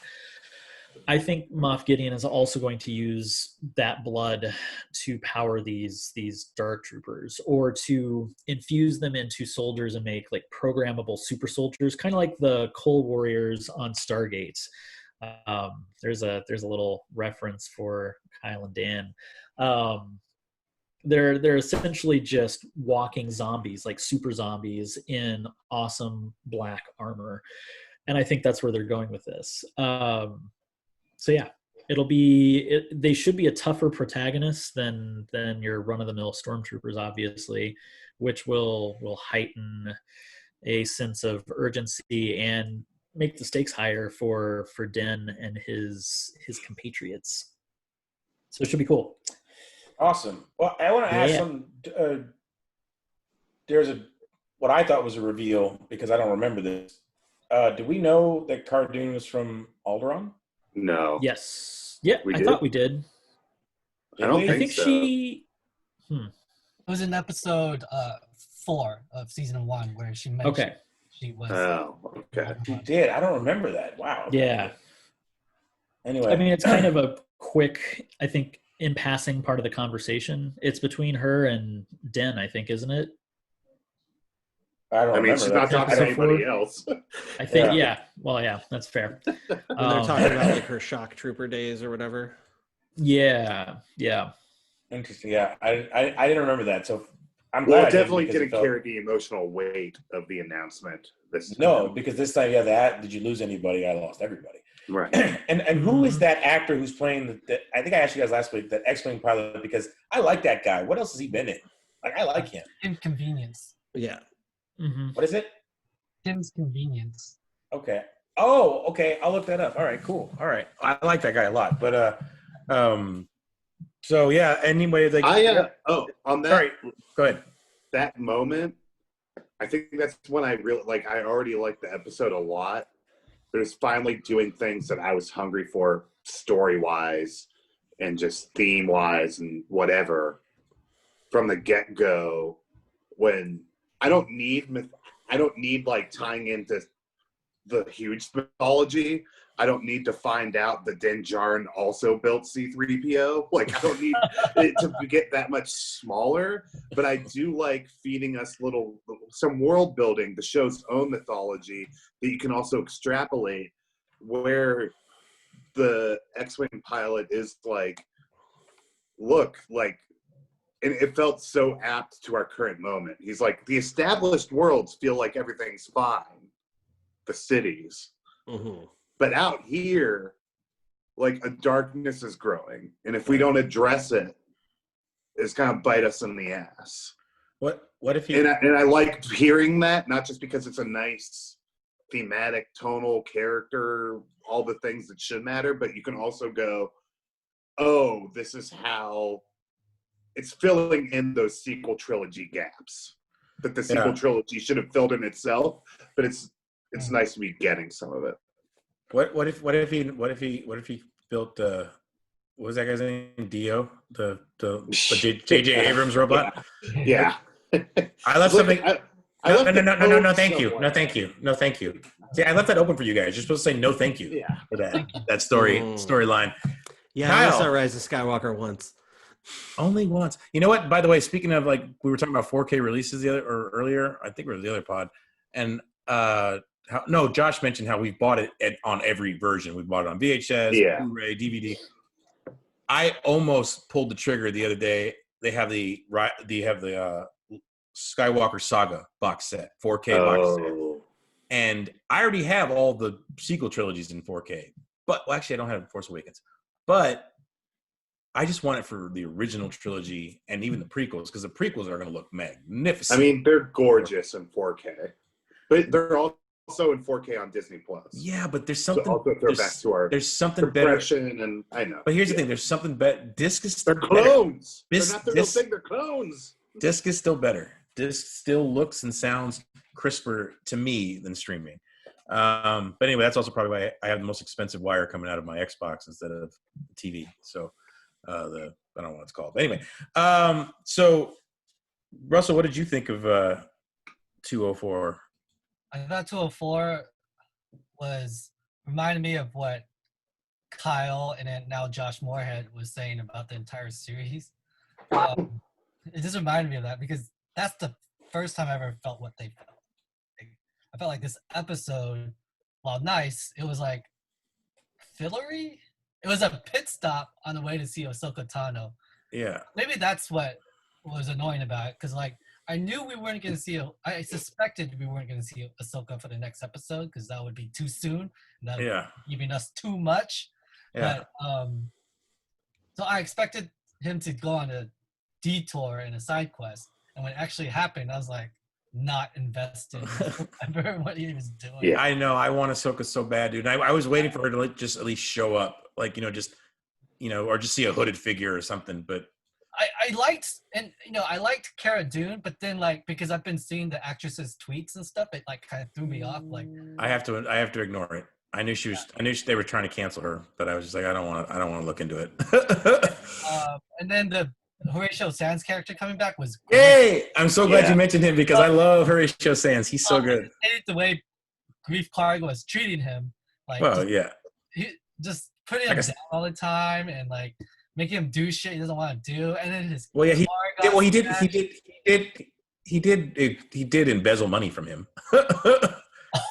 I think Moff Gideon is also going to use that blood to power these Dark Troopers, or to infuse them into soldiers and make like programmable super soldiers, kind of like the Coal Warriors on Stargate. There's a little reference for Kyle and Dan. They're essentially just walking zombies, like super zombies in awesome black armor, and I think that's where they're going with this. So yeah, they should be a tougher protagonist than your run-of-the-mill stormtroopers, obviously, which will heighten a sense of urgency and make the stakes higher for Din and his compatriots. So it should be cool. Awesome. Well, I want to ask some. There's what I thought was a reveal, because I don't remember this. Do we know that Cara Dune was from Alderaan? No. Yes. Yeah, I thought we did. I don't I think I think so. she. It was in episode 4 of season 1 where she mentioned Okay. she was. Oh, okay. He did. I don't remember that. Wow. Yeah. Anyway, I mean, it's kind of a quick, I think, in passing part of the conversation. It's between her and Den, I think, isn't it? I don't I mean, remember she's that. not talking to Episode anybody 4? else. I think, Yeah. yeah. Well, yeah, that's fair. When they're talking about like her shock trooper days or whatever. Yeah, yeah. Interesting. Yeah, I didn't remember that. So I'm glad Well, I didn't definitely because it didn't felt- carry the emotional weight of the announcement this time. No, because this time, yeah, that did you lose anybody? I lost everybody. Right. and who is that actor who's playing the I think I asked you guys last week that X-Wing pilot because I like that guy. What else has he been in? Like I like him. Inconvenience. Yeah. Mm-hmm. What is it? Tim's Convenience. Okay. Oh, okay. I'll look that up. All right, cool. All right. I like that guy a lot. But so yeah, anyway, like on that sorry. Go ahead. that moment, I think that's when I really like. I already liked the episode a lot. But it's finally doing things that I was hungry for, story wise, and just theme wise, and whatever. From the get go, when I don't need like tying into the huge mythology. I don't need to find out that Din Djarin also built C-3PO. Like, I don't need it to get that much smaller, but I do like feeding us some world building, the show's own mythology that you can also extrapolate, where the X-Wing pilot is like, look, like, and it felt so apt to our current moment. He's like, the established worlds feel like everything's fine, the cities. Mm-hmm. But out here, like a darkness is growing. And if we don't address it, it's going to bite us in the ass. What if you And I like hearing that, not just because it's a nice thematic, tonal character, all the things that should matter, but you can also go, oh, this is how it's filling in those sequel trilogy gaps that the sequel trilogy should have filled in itself. But it's nice to be getting some of it. What if he built what was that guy's name? Dio, the J.J. Abrams robot. Yeah. I left something. No, thank you. somewhere. No, thank you. No, thank you. See, I left that open for you guys. You're supposed to say no, thank you Yeah. for that storyline. Yeah, Kyle. I saw Rise of Skywalker once. Only once. You know what? By the way, speaking of like, we were talking about 4K releases earlier. I think it was the other pod, and Josh mentioned how we bought it on every version. We bought it on VHS, Blu-ray, DVD. I almost pulled the trigger the other day. They have the Skywalker Saga box set, 4K box set, and I already have all the sequel trilogies in 4K. But actually, I don't have Force Awakens, but I just want it for the original trilogy and even the prequels, because the prequels are going to look magnificent. I mean, they're gorgeous in 4K, but they're also in 4K on Disney Plus. Yeah, but there's something. So also throw back to our there's something better. compression, and I know. But here's the thing: there's something better. Disc is They're still better. clones. This- They're not the real this- thing. They're clones. Disc is still better. Disc still looks and sounds crisper to me than streaming. But anyway, that's also probably why I have the most expensive wire coming out of my Xbox instead of the TV. So I don't know what it's called. But anyway, so Russell, what did you think of 204? I thought 204 reminded me of what Kyle and then now Josh Moorhead was saying about the entire series. It just reminded me of that because that's the first time I ever felt what they felt. I felt like this episode, while nice, it was like fillery. It was a pit stop on the way to see Ahsoka Tano. Yeah. Maybe that's what was annoying about it, because like I knew we weren't going to see. I suspected we weren't going to see Ahsoka for the next episode because that would be too soon. That would be giving us too much. Yeah. But so I expected him to go on a detour and a side quest, and when it actually happened, I was like not invested in what he was doing. Yeah, I know. I want Ahsoka so bad, dude. I was waiting for her to just at least show up, like or just see a hooded figure or something. But I liked Cara Dune, but then like because I've been seeing the actress's tweets and stuff, it like kind of threw me off. Like I have to ignore it. I knew they were trying to cancel her, but I was just like, I don't want to look into it. And then the Horatio Sands character coming back was great. Hey, I'm so glad you mentioned him because I love Horatio Sands. He's so good. I hated the way Greef Karga was treating him. Like, he just putting him down all the time and like making him do shit he doesn't want to do. And then his he did embezzle money from him.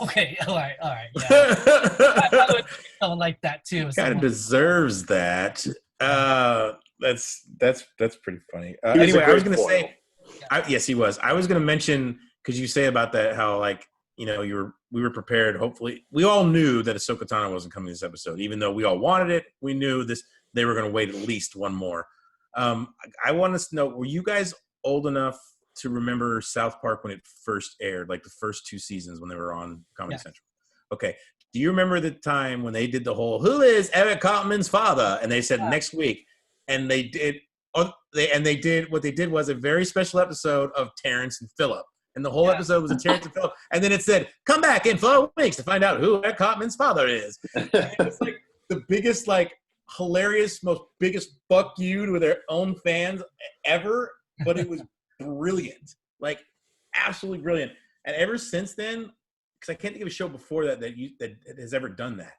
Okay, all right, yeah. I would someone like that too. Kind of deserves that. That's pretty funny. Anyway, I was gonna say, yes, he was. I was gonna mention because you say about that how like we were prepared. Hopefully, we all knew that Ahsoka Tano wasn't coming this episode, even though we all wanted it. We knew they were gonna wait at least one more. I want us to know: were you guys old enough to remember South Park when it first aired, like the first 2 seasons when they were on Comedy Central? Okay. Do you remember the time when they did the whole "Who is Eric Cartman's father?" and they said next week, and they did what they did was a very special episode of Terrence and Phillip, and the whole episode was a Terrence and Phillip, and then it said, "Come back in 4 weeks to find out who Eric Cartman's father is." And it's like the biggest, like hilarious, biggest fuck you to their own fans ever, but it was brilliant, like absolutely brilliant. And ever since then, because I can't think of a show before that has ever done that.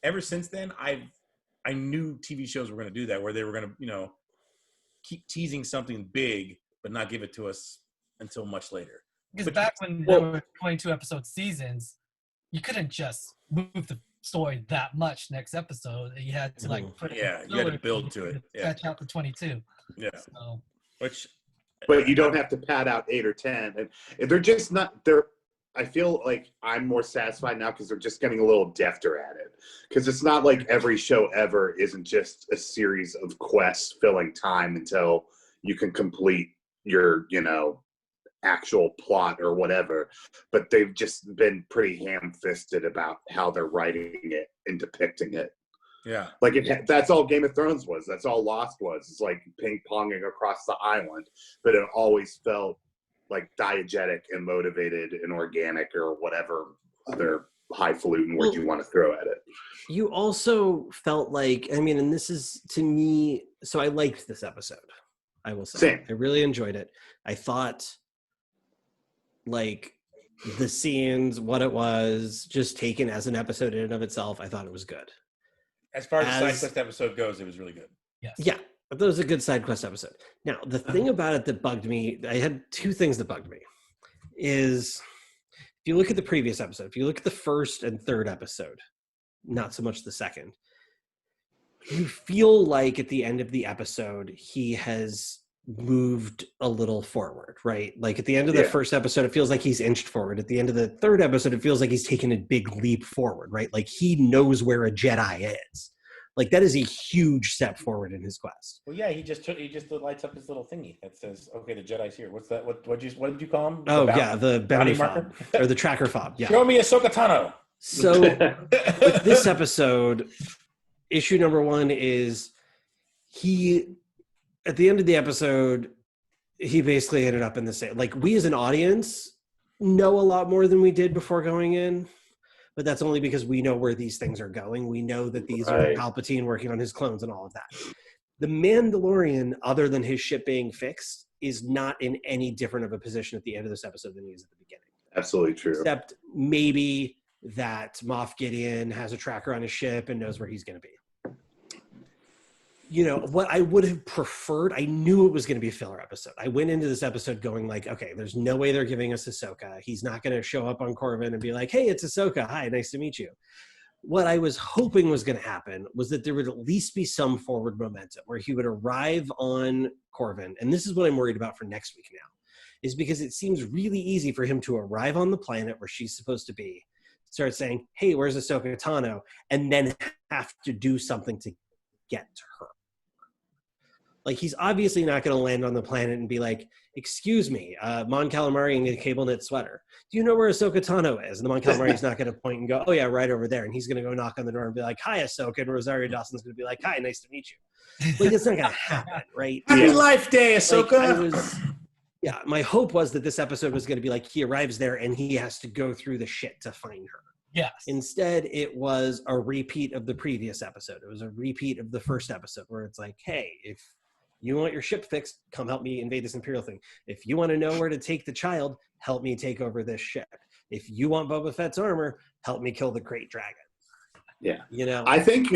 Ever since then, I knew TV shows were going to do that, where they were going to keep teasing something big but not give it to us until much later. Because back when there were 22 episode seasons, you couldn't just move the story that much next episode. You had to put it you had to build to it. Catch out the 22. Yeah. So. But you don't have to pad out 8 or 10, and they're just not. I feel like I'm more satisfied now because they're just getting a little defter at it. Because it's not like every show ever isn't just a series of quests filling time until you can complete your, actual plot or whatever. But they've just been pretty ham-fisted about how they're writing it and depicting it. Yeah. Like that's all Game of Thrones was. That's all Lost was. It's like ping-ponging across the island. But it always felt like diegetic and motivated and organic or whatever other highfalutin word you want to throw at it. You also felt like, and this is to me, so I liked this episode, I will say. Same. I really enjoyed it. I thought like the scenes, what it was, just taken as an episode in and of itself, I thought it was good. As far as the side quest episode goes, it was really good. Yes. Yeah. That was a good side quest episode. Now, the thing about it that bugged me, I had 2 things that bugged me, is if you look at the previous episode, if you look at the first and third episode, not so much the second, you feel like at the end of the episode, he has moved a little forward, right? Like at the end of the first episode, it feels like he's inched forward. At the end of the third episode, it feels like he's taken a big leap forward, right? Like he knows where a Jedi is. Like that is a huge step forward in his quest. Well, yeah, he just lights up his little thingy that says, "Okay, the Jedi's here." What's that? What did you call him? The bounty fob or the tracker fob. Yeah. Show me Ahsoka Tano. So with this episode, issue number 1 is he at the end of the episode, he basically ended up in the same. Like we as an audience know a lot more than we did before going in. But that's only because we know where these things are going. We know that these are Palpatine working on his clones and all of that. The Mandalorian, other than his ship being fixed, is not in any different of a position at the end of this episode than he is at the beginning. Absolutely true. Except maybe that Moff Gideon has a tracker on his ship and knows where he's going to be. What I would have preferred, I knew it was going to be a filler episode. I went into this episode going like, okay, there's no way they're giving us Ahsoka. He's not going to show up on Corvin and be like, hey, it's Ahsoka. Hi, nice to meet you. What I was hoping was going to happen was that there would at least be some forward momentum where he would arrive on Corvin. And this is what I'm worried about for next week now, is because it seems really easy for him to arrive on the planet where she's supposed to be, start saying, hey, where's Ahsoka Tano? And then have to do something to get to her. Like, he's obviously not going to land on the planet and be like, excuse me, Mon Calamari in a cable knit sweater. Do you know where Ahsoka Tano is? And the Mon Calamari's not going to point and go, oh, yeah, right over there. And he's going to go knock on the door and be like, hi, Ahsoka. And Rosario Dawson's going to be like, hi, nice to meet you. Like, that's not going to happen, right? Happy Life Day, Ahsoka. Like, my hope was that this episode was going to be like, he arrives there and he has to go through the shit to find her. Yes. Instead, it was a repeat of the previous episode. It was a repeat of the first episode where it's like, hey, if you want your ship fixed, come help me invade this Imperial thing. If you want to know where to take the child, help me take over this ship. If you want Boba Fett's armor, help me kill the Great Dragon. Yeah. You know, I think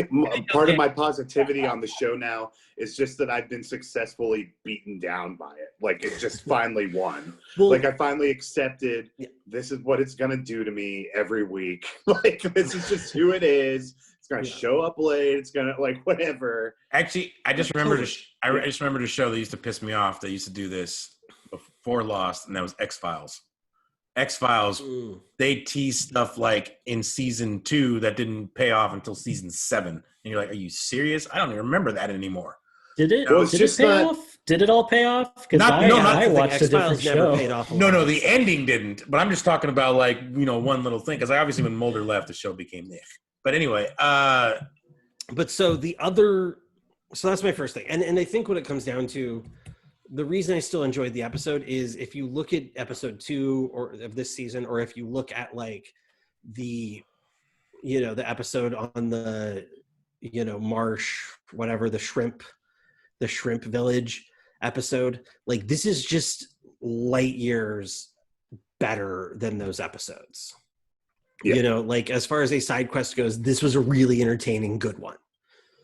part of my positivity on the show now is just that I've been successfully beaten down by it. Like, it just finally won. well, Like, I finally accepted Yeah. this is what it's going to do to me every week. Like, this is just who it is. It's going to Yeah. show up late. It's going to, like, whatever. Actually, I just remembered I just remembered a show that used to piss me off. They used to do this before Lost, and that was X-Files. X-Files, they teased stuff like in season 2 that didn't pay off until season 7. And you're like, are you serious? I don't even remember that anymore. Did it? Well, it's did it just pay not- off? Did it all pay off? Because Not- I, no, not I the watched a different X-Files never show. paid off. a No, lot. the ending didn't. But I'm just talking about like, you know, one little thing. Because obviously when Mulder left, the show became there. But anyway, But so that's my first thing. And I think what it comes down to, the reason I still enjoyed the episode is if you look at episode 2 or of this season, or if you look at like the episode on the, marsh, whatever, the shrimp village episode, like this is just light years better than those episodes. Yeah. Like as far as a side quest goes, this was a really entertaining, good one.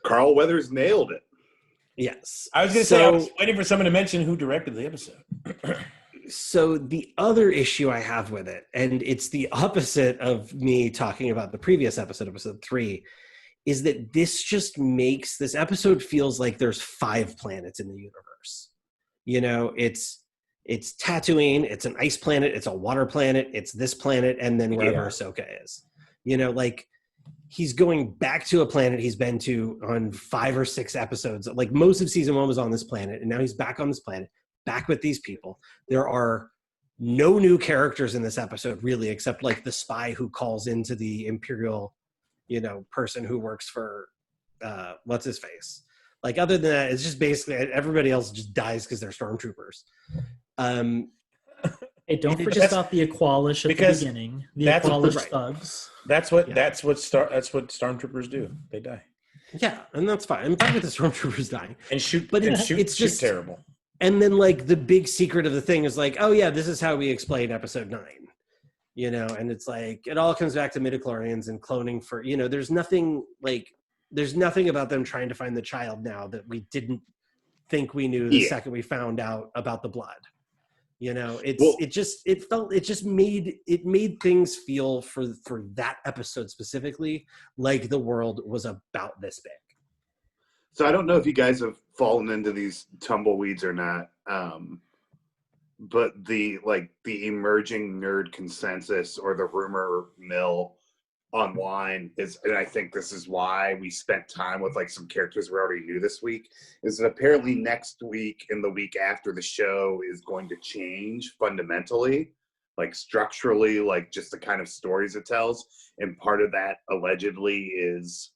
Carl Weathers nailed it. Yes. I was going to say, I was waiting for someone to mention who directed the episode. So the other issue I have with it, and it's the opposite of me talking about the previous episode 3, is that this just makes this episode feels like there's 5 planets in the universe. It's Tatooine, it's an ice planet, it's a water planet, it's this planet, and then wherever Ahsoka is. Like he's going back to a planet he's been to on 5 or 6 episodes. Like most of season 1 was on this planet, and now he's back on this planet, back with these people. There are no new characters in this episode, really, except like the spy who calls into the Imperial, person who works for, what's his face? Like other than that, it's just basically everybody else just dies because they're stormtroopers. Hey, don't forget about the Aqualish at the beginning. The that's Aqualish right. thugs. That's what stormtroopers do. They die Yeah, and that's fine. I'm fine with the stormtroopers dying. and shoot. But and it's shoot just terrible. And then like the big secret of the thing is like, oh yeah, this is how we explain episode 9. And it's like it all comes back to midichlorians and cloning for, there's nothing about them trying to find the child now that we didn't think we knew the second we found out about the blood. It made things feel for that episode specifically like the world was about this big. So I don't know if you guys have fallen into these tumbleweeds or not, but the emerging nerd consensus or the rumor mill online is, and I think this is why we spent time with like some characters we already knew this week, is that apparently next week and the week after the show is going to change fundamentally, like structurally, like just the kind of stories it tells. And part of that allegedly is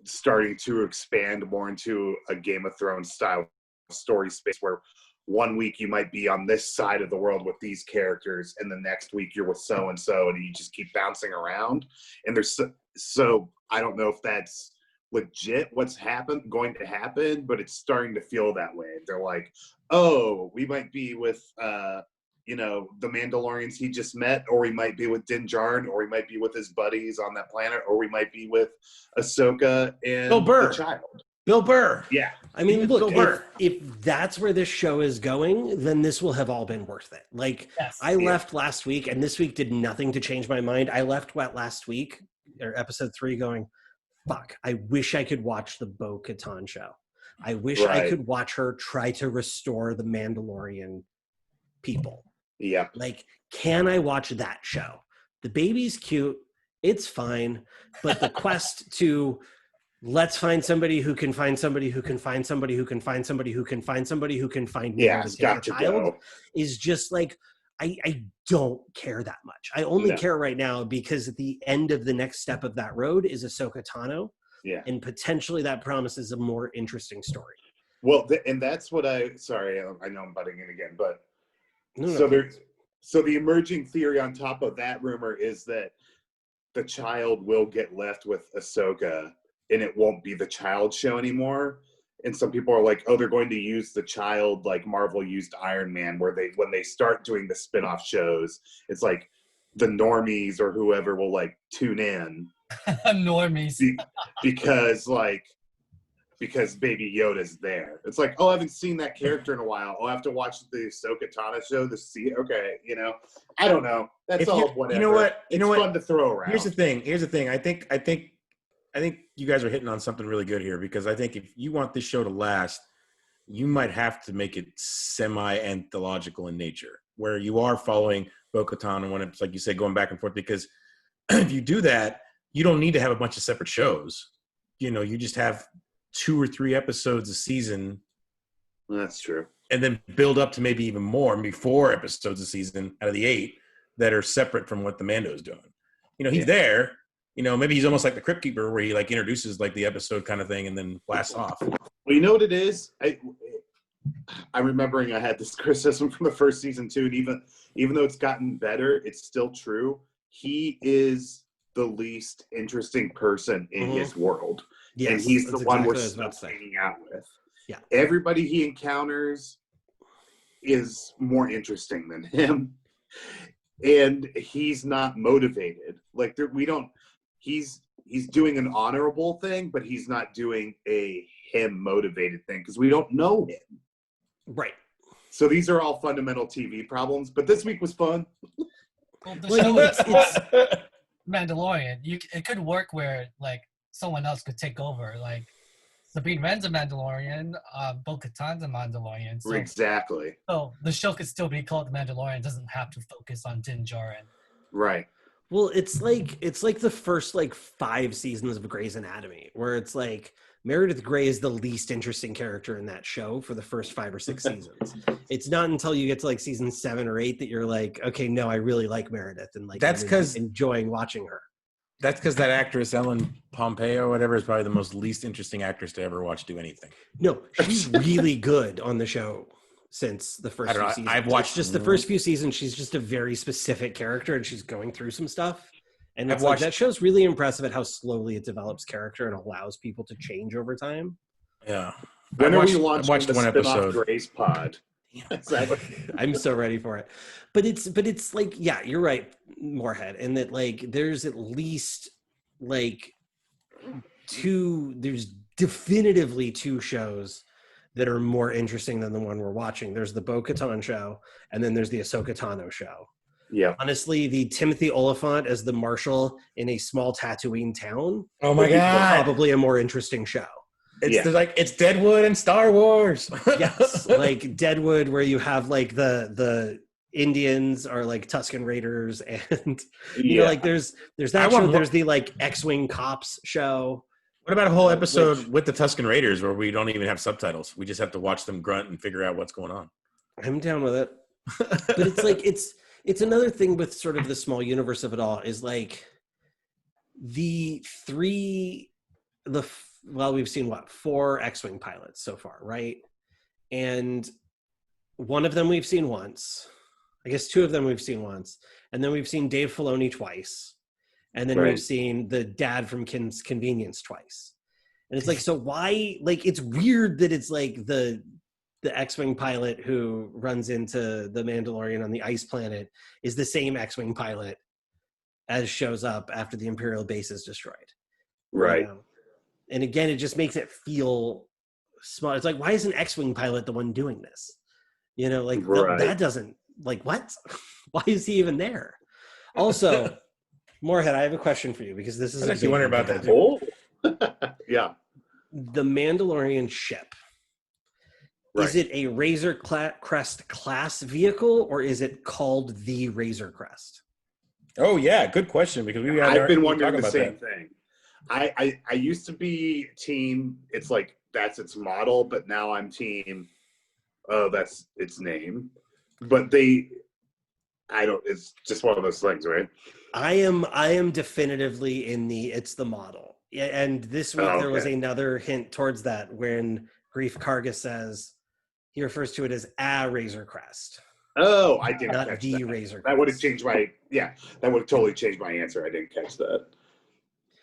starting to expand more into a Game of Thrones style story space where one week you might be on this side of the world with these characters and the next week you're with so and so, and you just keep bouncing around. And there's so I don't know if that's legit what's going to happen, but it's starting to feel that way. They're like, oh, we might be with the Mandalorians he just met, or we might be with Din Djarin, or we might be with his buddies on that planet, or we might be with Ahsoka and Bill Burr. the child. Bill Burr. Yeah. I mean, Even look, Bill Burr. if that's where this show is going, then this will have all been worth it. Like, Yes. I left last week, and this week did nothing to change my mind. I left last week, or episode 3, going, fuck, I wish I could watch the Bo-Katan show. I wish I Right. could watch her try to restore the Mandalorian people. Yeah. Like, can I watch that show? The baby's cute. It's fine. But the quest to let's find somebody who can find somebody who can find somebody who can find somebody who can find somebody who can find me Yeah, to it's take a got to child go. is just like, I don't care that much. I only No. care right now because at the end of the next step of that road is Ahsoka Tano. Yeah. And potentially that promises a more interesting story. Well, and that's what sorry, I know I'm butting in again, but No. so the emerging theory on top of that rumor is that the child will get left with Ahsoka, and it won't be the child show anymore. And some people are like, oh, they're going to use the child like Marvel used Iron Man, where when they start doing the spin-off shows, it's like the normies or whoever will like tune in Normies. because Baby Yoda's there. It's like, oh, I haven't seen that character in a while. Oh, I have to watch the Ahsoka Tano show to see. Okay, I don't know. That's all. Whatever. You know what? It's fun to throw around. Here's the thing. I think you guys are hitting on something really good here, because I think if you want this show to last, you might have to make it semi-anthological in nature, where you are following Bo-Katan and when it's like you say, going back and forth. Because if you do that, you don't need to have a bunch of separate shows. You just have 2 or 3 episodes a season. That's true. And then build up to maybe even more, maybe 4 episodes a season out of the 8 that are separate from what the Mando's doing. He's there. Maybe he's almost like the Crypt Keeper, where he like introduces like the episode kind of thing and then blasts off. Well, you know what it is? I'm remembering I had this criticism from the first season too, and even though it's gotten better, it's still true. He is the least interesting person in his world. Yes, and he's the one we're still hanging out with. Yeah. Everybody he encounters is more interesting than him. And he's not motivated. Like he's doing an honorable thing, but he's not doing a him motivated thing because we don't know him. Right. So these are all fundamental TV problems, but this week was fun. Well, the show it's Mandalorian. It could work where like someone else could take over. Like Sabine Wren's a Mandalorian, Bo-Katan's a Mandalorian. So, exactly. So the show could still be called Mandalorian. It doesn't have to focus on Din Djarin. Right. Well, it's like the first like 5 seasons of Grey's Anatomy, where it's like Meredith Grey is the least interesting character in that show for the first 5 or 6 seasons. It's not until you get to like season 7 or 8 that you're like, okay, no, I really like Meredith, and like that's because enjoying watching her. That's because that actress Ellen Pompeo or whatever is probably the most least interesting actress to ever watch do anything. No, she's really good on the show since the first few seasons. I've watched just the first few seasons. She's just a very specific character, and she's going through some stuff. And it's like, that show's really impressive at how slowly it develops character and allows people to change over time. Yeah. When are we launching the spin-off Grey's pod? I'm so ready for it. But it's like, yeah, you're right, Moorhead, and that like there's at least like there's definitively 2 shows that are more interesting than the one we're watching. There's the Bo-Katan show, and then there's the Ahsoka Tano show. Yeah. Honestly, the Timothy Oliphant as the marshal in a small Tatooine town. Oh my God. Probably a more interesting show. It's Deadwood and Star Wars. Yes. Like Deadwood, where you have like the Indians are like Tusken Raiders, and you know, like there's that show. There's the like X-Wing cops show. What about a whole episode with the Tusken Raiders where we don't even have subtitles? We just have to watch them grunt and figure out what's going on. I'm down with it. But it's like it's another thing with sort of the small universe of it all is like we've seen 4 X-Wing pilots so far, right? And one of them we've seen once. I guess 2 of them we've seen once. And then we've seen Dave Filoni twice. And then we've seen the dad from Kim's Convenience twice. And it's like, so why, like, it's weird that it's like the X-Wing pilot who runs into the Mandalorian on the ice planet is the same X-Wing pilot as shows up after the Imperial Base is destroyed. Right. And again, it just makes it feel small. It's like, why is an X-Wing pilot the one doing this? You know, like that doesn't, like, what? Why is he even there? Also, Moorhead, I have a question for you because this is actually wondering about that too. Yeah. The Mandalorian ship. Right. Is it a Razor Crest class vehicle, or is it called the Razor Crest? Oh yeah, good question, because I've been wondering the same thing. I used to be team, it's like that's its model, but now I'm team, oh, that's its name. But it's just one of those things, right? I am definitively in it's the model. And this week there was another hint towards that when Greef Karga says, he refers to it as a Razor Crest. Oh, I didn't not catch the that. Razor That would have Crest. changed my that would have totally changed my answer. I didn't catch that.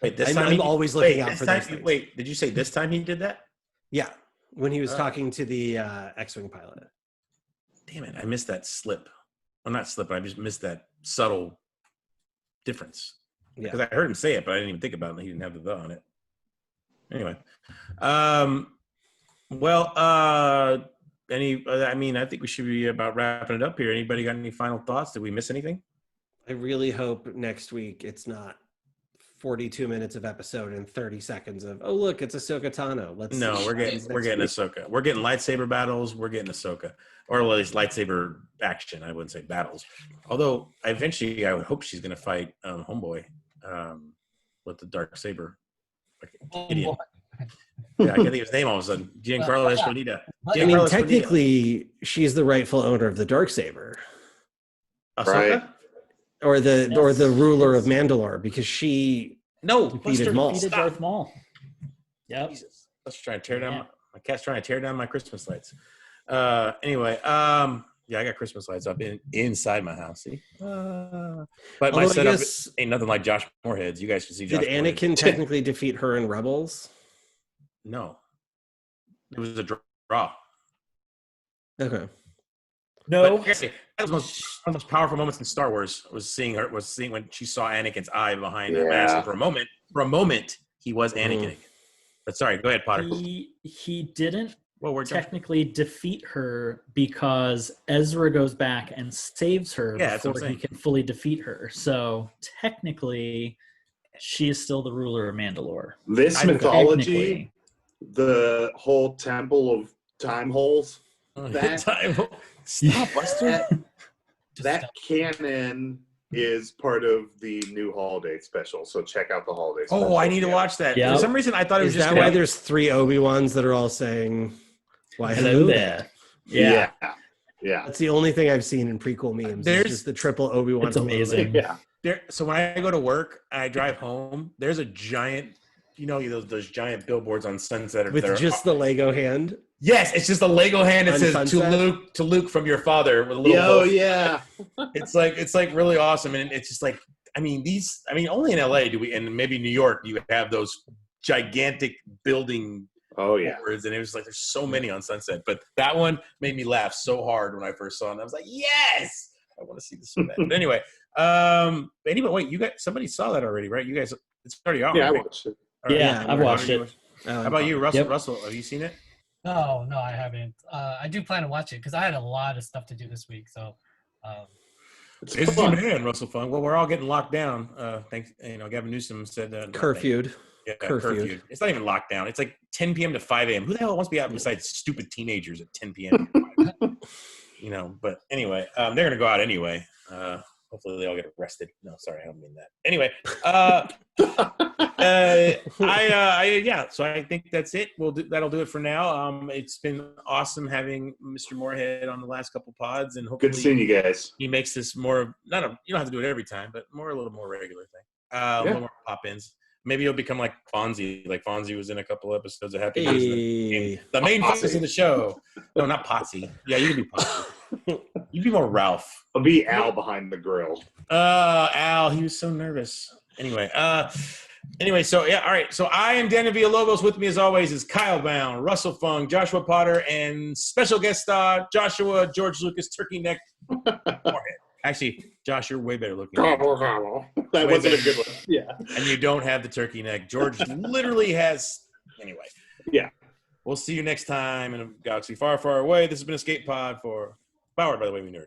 Wait, this I'm, time I'm always looking out for those things. Wait, did you say this time he did that? Yeah, when he was Oh. talking to the X-wing pilot. Damn it, I missed that slip. Well, not slip, I just missed that subtle difference. Yeah. Because I heard him say it, but I didn't even think about it. He didn't have the on it. Anyway. I think we should be about wrapping it up here. Anybody got any final thoughts? Did we miss anything? I really hope next week it's not 42 minutes of episode and 30 seconds of, oh, look, it's Ahsoka Tano. We're getting Ahsoka. We're getting lightsaber battles. We're getting Ahsoka. Or at least lightsaber action. I wouldn't say battles. Although I would hope she's going to fight Homeboy with the dark saber. Idiot. Yeah, I can't think of his name all of a sudden. Giancarlo Esposito. I mean, technically, she's the rightful owner of the Darksaber. Ahsoka? Right. Or the ruler of Mandalore, because she defeated Maul. Defeated Darth Maul. Yep. Jesus. Let's try to tear down my cat's trying to tear down my Christmas lights. Anyway, I got Christmas lights up inside my house. See? But my Although I setup guess- ain't nothing like Josh Moorhead's. You guys can see Josh Did Moorhead's. Anakin technically defeat her in Rebels? No. It was a draw. Okay. No. But, that was one of the most powerful moments in Star Wars was seeing when she saw Anakin's eye behind the mask. And for a moment, he was Anakin. But sorry, go ahead, Potter. He didn't We're technically defeat her because Ezra goes back and saves her that's what I'm before he saying. can fully defeat her. So technically, she is still the ruler of Mandalore. This mythology, Technically. the whole Temple of Time Holes, that Stop, Buster. that canon is part of the new holiday special. So check out the holiday special. Oh, I need to watch that. Yeah. For some reason, I thought it was Is just that why there's 3 Obi-Wans that are all saying, why Hello there. Yeah. That's the only thing I've seen in prequel memes. There's- It's just the triple Obi-Wan. It's amazing. Yeah. So when I go to work and I drive home, there's a giant, those giant billboards on Sunset. With just the Lego hand. Yes, it's just a Lego hand that On says Sunset? to Luke from your father with a little. Oh hoof. yeah. It's like really awesome, and it's just like only in LA do we, and maybe New York, you have those gigantic building Oh yeah. boards, and it was like there's so many on Sunset, but that one made me laugh so hard when I first saw it. And I was like, yes, I want to see this so bad. But anyway, wait, you guys, somebody saw that already, right? You guys, it's already out. Yeah, I right? watched it. All right. Yeah, I've watched it. How about you, Russell? Yep. Russell, have you seen it? No, I haven't. I do plan to watch it because I had a lot of stuff to do this week. So, It's It's fun. man, Russell Fung. Well, we're all getting locked down. Thanks, Gavin Newsom said Curfewed. Yeah, Curfewed. curfewed. It's not even locked down. It's like 10 p.m. to 5 a.m. Who the hell wants to be out besides stupid teenagers at 10 p.m.? But anyway, they're going to go out anyway. Hopefully they all get arrested. No, sorry, I don't mean that. Anyway, so I think that's it. That'll do it for now. It's been awesome having Mr. Moorhead on the last couple pods, and hopefully Good seeing you guys. he makes this more of you don't have to do it every time, but a little more regular thing. A little more pop-ins. Maybe he'll become like Fonzie. Like Fonzie was in a couple episodes of Happy Days. Hey. The main focus of the show. No, not Potsy. Yeah, you can be Potsy. You'd be more Ralph. I'll be Al behind the grill. Al, he was so nervous. Anyway, so yeah, all right. So I am Dan Villalobos. With me as always is Kyle Bound, Russell Fung, Joshua Potter, and special guest star Joshua George Lucas Turkey Neck Moorhead. Actually, Josh, you're way better looking. That Way wasn't a better. good one. Yeah. And you don't have the turkey neck. George literally has. Anyway. Yeah. We'll see you next time in a galaxy far, far away. This has been Escape Pod powered by the way we nerd.